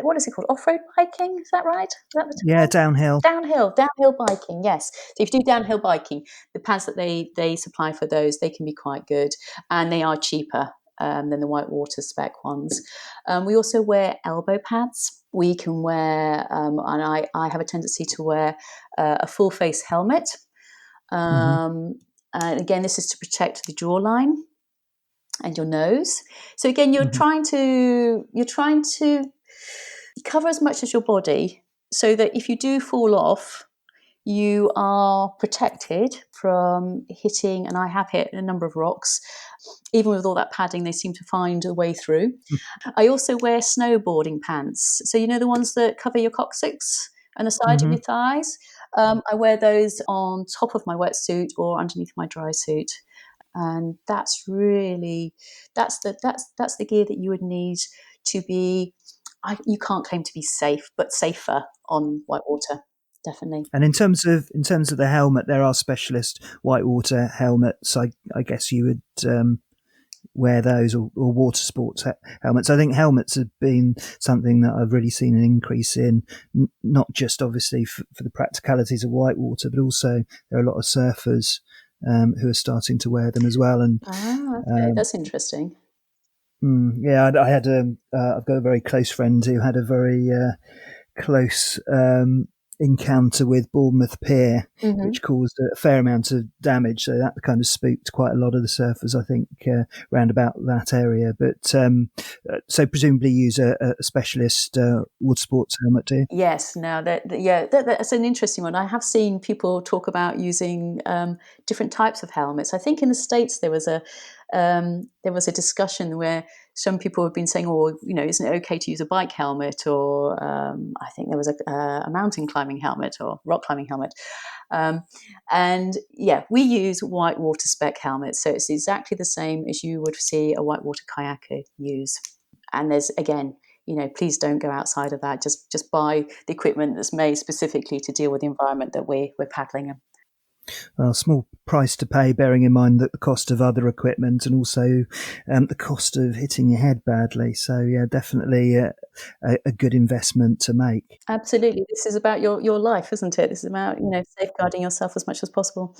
what is it called? Off-road biking? Is that right? Is that the term? Yeah, downhill. Downhill biking. Yes. So if you do downhill biking, the pads that they supply for those, they can be quite good, and they are cheaper than the Whitewater spec ones. We also wear elbow pads. We can wear, and I have a tendency to wear a full face helmet. And again, this is to protect the jawline and your nose. So again, you're trying to cover as much as your body, so that if you do fall off, you are protected from hitting. And I have hit a number of rocks. Even with all that padding, they seem to find a way through. I also wear snowboarding pants. So the ones that cover your coccyx and the side of your thighs. I wear those on top of my wetsuit or underneath my dry suit, and that's the gear that you would need to be. You can't claim to be safe, but safer on Whitewater, definitely. And in terms of the helmet, there are specialist Whitewater helmets. I guess you would wear those, or water sports helmets. I think helmets have been something that I've really seen an increase in, not just obviously for the practicalities of Whitewater, but also there are a lot of surfers who are starting to wear them as well. And okay, that's interesting. Yeah, I had I've got a very close friend who had a very close encounter with Bournemouth Pier, Mm-hmm. which caused a fair amount of damage. So that kind of spooked quite a lot of the surfers, I think, round about that area. But so presumably use a specialist water sports helmet, do you? Yes, now that's an interesting one. I have seen people talk about using different types of helmets. I think in the States there was a discussion where some people have been saying, "Oh, isn't it okay to use a bike helmet?" Or I think there was a mountain climbing helmet or rock climbing helmet. And yeah, we use whitewater spec helmets, so it's exactly the same as you would see a whitewater kayaker use. And there's again, please don't go outside of that. Just buy the equipment that's made specifically to deal with the environment that we're paddling in. Well, small price to pay, bearing in mind that the cost of other equipment and also the cost of hitting your head badly. So, yeah, definitely a good investment to make. Absolutely. This is about your life, isn't it? This is about, safeguarding yourself as much as possible.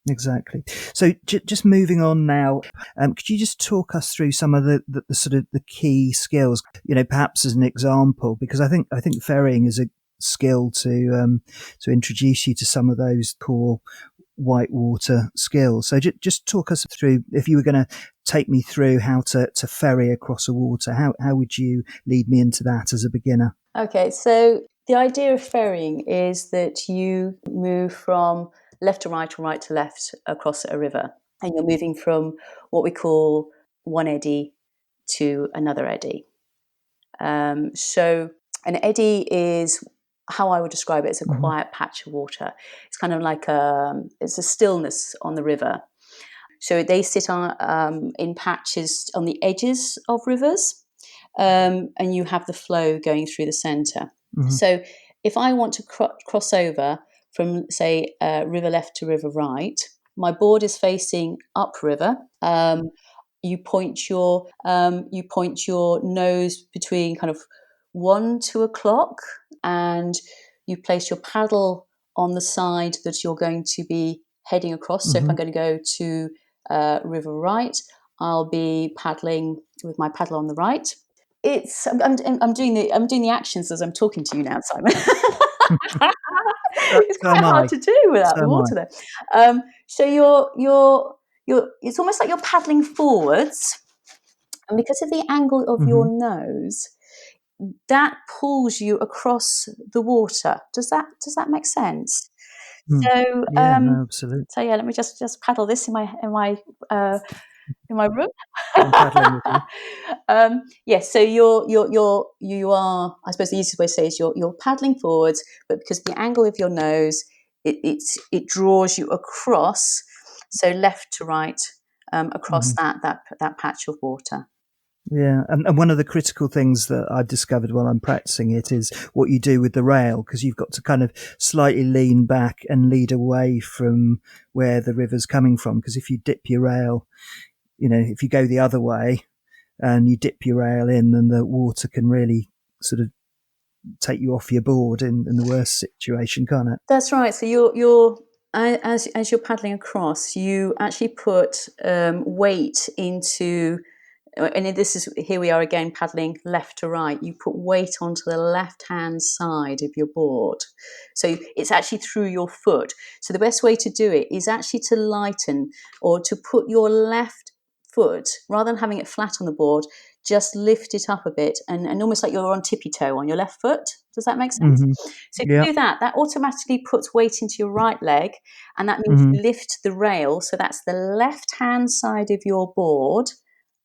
Exactly. So just moving on now, could you just talk us through some of the sort of the key skills, perhaps as an example, because I think ferrying is a skill to introduce you to some of those core whitewater skills. So just talk us through, if you were going to take me through how to ferry across a water, how would you lead me into that as a beginner? Okay, so the idea of ferrying is that you move from left to right or right to left across a river, and you're moving from what we call one eddy to another eddy. So an eddy is how I would describe it. It's a Mm-hmm. quiet patch of water. It's kind of like it's a stillness on the river. So they sit on in patches on the edges of rivers, and you have the flow going through the centre. Mm-hmm. So if I want to cross over from, say, river left to river right, my board is facing upriver. You point your nose between kind of 1-2 o'clock, and you place your paddle on the side that you're going to be heading across. So if Mm-hmm. I'm going to go to river right, I'll be paddling with my paddle on the right. I'm doing the actions as I'm talking to you now, Simon. It's So am quite hard I. to do without So the am I. water there. So it's almost like you're paddling forwards, and because of the angle of your Mm-hmm. nose, that pulls you across the water. Does that make sense? Mm. So Yeah, no, absolutely. so yeah, let me just paddle this in my room. I'm paddling with you. Yes, so you are. I suppose the easiest way to say is you're paddling forwards, but because of the angle of your nose, it draws you across, so left to right, across Mm-hmm. that patch of water. Yeah, and one of the critical things that I've discovered while I'm practicing it is what you do with the rail, because you've got to kind of slightly lean back and lead away from where the river's coming from. Because if you dip your rail, if you go the other way and you dip your rail in, then the water can really sort of take you off your board in the worst situation, can't it? That's right. So you're as you're paddling across, you actually put weight into. And this is, here we are again paddling left to right. You put weight onto the left-hand side of your board. So it's actually through your foot. So the best way to do it is actually to lighten, or to put your left foot, rather than having it flat on the board, just lift it up a bit, and almost like you're on tippy toe on your left foot. Does that make sense? Mm-hmm. So if Yeah. you do that, that automatically puts weight into your right leg, and that means Mm-hmm. you lift the rail. So that's the left-hand side of your board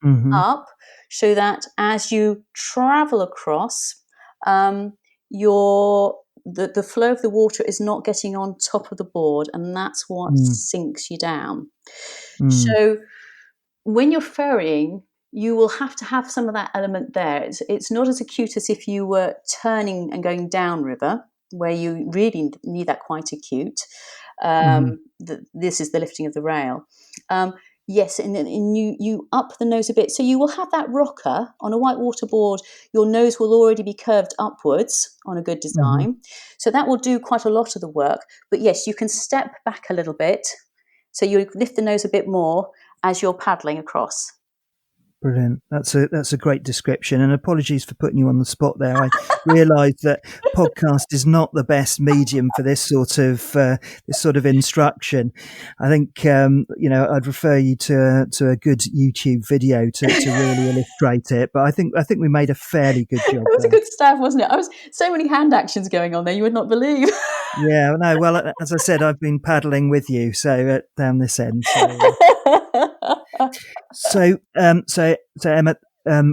Mm-hmm. up, so that as you travel across, the flow of the water is not getting on top of the board, and that's what sinks you down. Mm-hmm. So when you're ferrying, you will have to have some of that element there. It's not as acute as if you were turning and going downriver, where you really need that quite acute. Mm-hmm. This is the lifting of the rail. Yes, and you up the nose a bit. So you will have that rocker on a whitewater board. Your nose will already be curved upwards on a good Mm-hmm. design. So that will do quite a lot of the work. But yes, you can step back a little bit. So you lift the nose a bit more as you're paddling across. Brilliant. That's a great description, and apologies for putting you on the spot there. I realise that podcast is not the best medium for this sort of instruction. I think I'd refer you to a good YouTube video to really illustrate it. But I think we made a fairly good job It was a there. good staff, wasn't it? I was so many hand actions going on there, you would not believe. Yeah, no. Well, as I said, I've been paddling with you, so down this end. So Emma,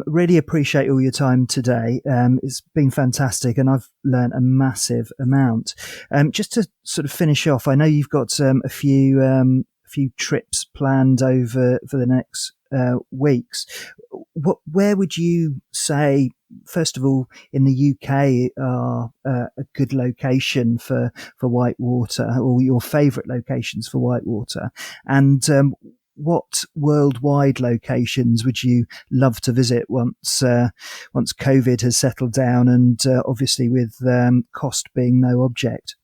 really appreciate all your time today. It's been fantastic, and I've learned a massive amount. Just to sort of finish off, I know you've got a few trips planned over for the next weeks. Where would you say, first of all, in the UK, are a good location for Whitewater, or your favourite locations for Whitewater, and what worldwide locations would you love to visit once COVID has settled down, and obviously with cost being no object?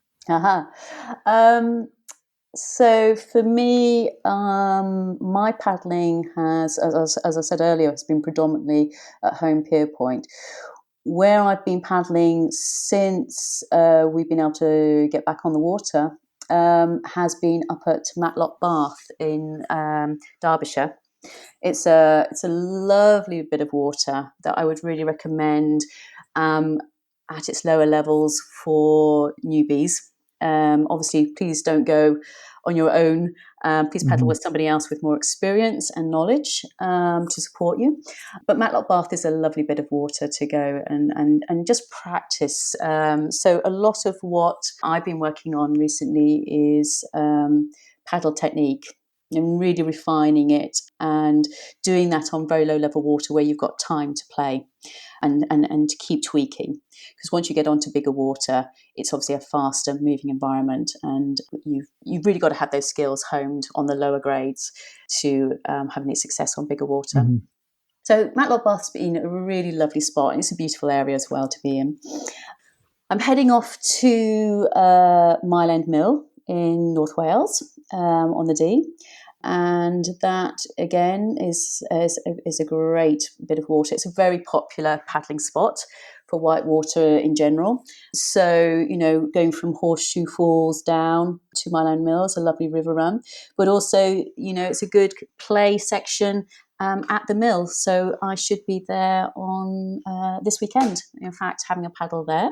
So for me, my paddling has, as I said earlier, has been predominantly at home Pier Point. Where I've been paddling since we've been able to get back on the water has been up at Matlock Bath in Derbyshire. It's a lovely bit of water that I would really recommend at its lower levels for newbies. Obviously, please don't go on your own. Please paddle with somebody else with more experience and knowledge to support you. But Matlock Bath is a lovely bit of water to go and just practice. So a lot of what I've been working on recently is paddle technique, and really refining it and doing that on very low level water where you've got time to play and to keep tweaking. Because once you get onto bigger water, it's obviously a faster moving environment, and you've really got to have those skills honed on the lower grades to have any success on bigger water. Mm-hmm. So Matlock Bath's been a really lovely spot, and it's a beautiful area as well to be in. I'm heading off to Mile End Mill in North Wales on the Dee. And that, again, is a great bit of water. It's a very popular paddling spot for whitewater in general. So, going from Horseshoe Falls down to Mile End Mill is a lovely river run. But also, it's a good play section at the mill. So I should be there on this weekend, in fact, having a paddle there.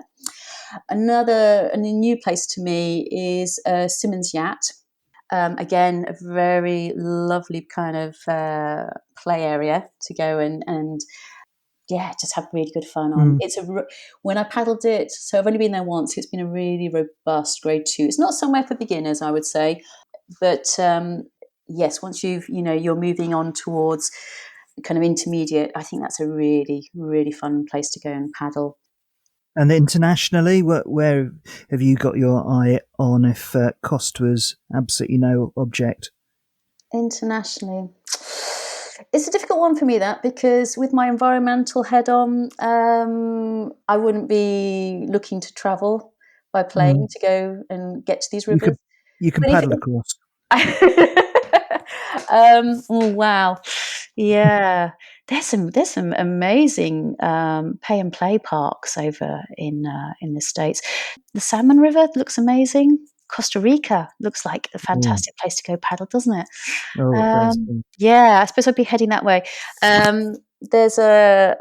A new place to me is Simmons Yacht. Again, a very lovely kind of play area to go and just have really good fun on. When I paddled it, so I've only been there once, it's been a really robust grade 2. It's not somewhere for beginners, I would say, but yes, once you're moving on towards kind of intermediate, I think that's a really, really fun place to go and paddle. And internationally, where have you got your eye on if cost was absolutely no object? Internationally, it's a difficult one for me, because with my environmental head on, I wouldn't be looking to travel by plane to go and get to these rivers. You can paddle across. Oh wow, yeah. There's some amazing pay and play parks over in the States. The Salmon River looks amazing. Costa Rica looks like a fantastic place to go paddle, doesn't it? Oh, it does. Yeah, I suppose I'd be heading that way. There's a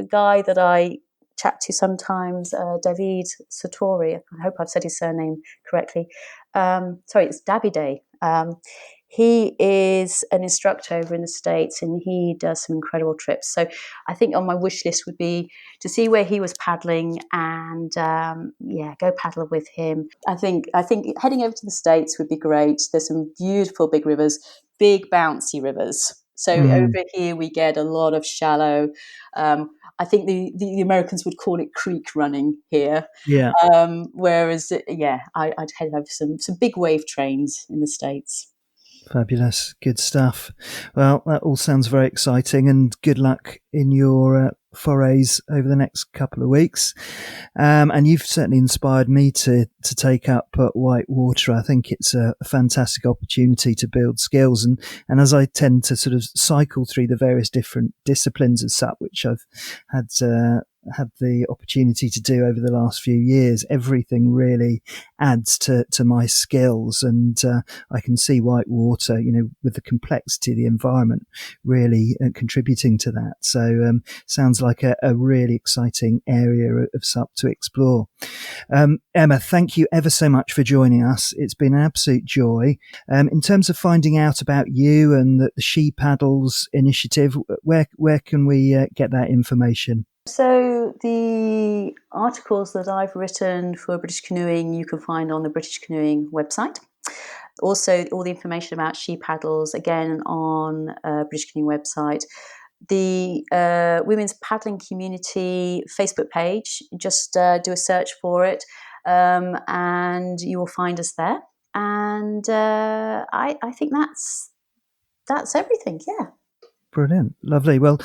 guy that I chat to sometimes, David Satori. I hope I've said his surname correctly. Sorry, it's Davide. He is an instructor over in the States, and he does some incredible trips. So I think on my wish list would be to see where he was paddling and go paddle with him. I think heading over to the States would be great. There's some beautiful big rivers, big bouncy rivers. So over here we get a lot of shallow. I think the Americans would call it creek running here. Yeah. Whereas I'd head over some big wave trains in the States. Fabulous. Good stuff. Well, that all sounds very exciting, and good luck in your forays over the next couple of weeks. And you've certainly inspired me to take up Whitewater. I think it's a fantastic opportunity to build skills. And as I tend to sort of cycle through the various different disciplines of SUP, which I've had the opportunity to do over the last few years, everything really adds to my skills. And I can see Whitewater, with the complexity of the environment, really contributing to that. So sounds like a really exciting area of SUP to explore. Emma, thank you ever so much for joining us. It's been an absolute joy. In terms of finding out about you and the She Paddles initiative, where can we get that information? So the articles that I've written for British Canoeing you can find on the British Canoeing website. Also, all the information about She Paddles, again, on British Canoeing website. The Women's Paddling Community Facebook page, just do a search for it, and you will find us there. And I think that's everything, yeah. Brilliant. Lovely. Well,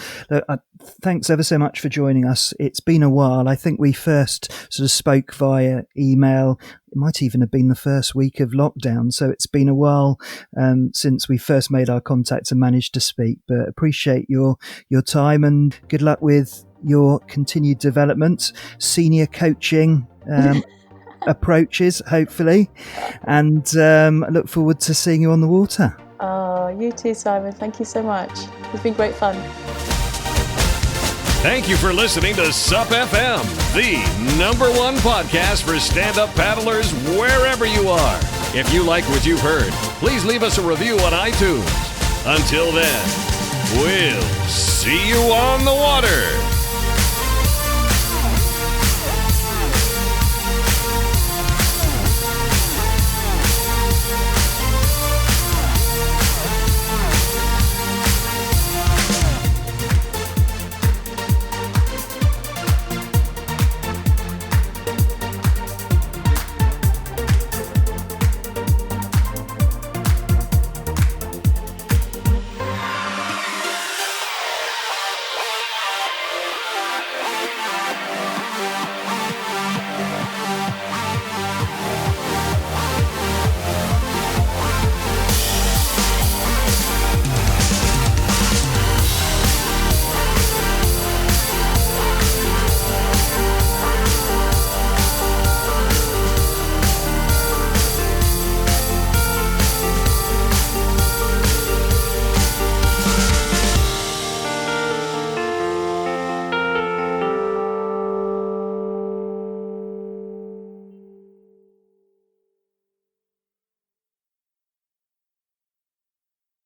thanks ever so much for joining us. It's been a while. I think we first sort of spoke via email. It might even have been the first week of lockdown. So it's been a while since we first made our contact and managed to speak. But appreciate your time and good luck with your continued development, senior coaching approaches, hopefully. And I look forward to seeing you on the water. Oh, you too, Simon. Thank you so much. It's been great fun. Thank you for listening to SUP FM, the #1 podcast for stand-up paddlers wherever you are. If you like what you've heard, please leave us a review on iTunes. Until then, we'll see you on the water.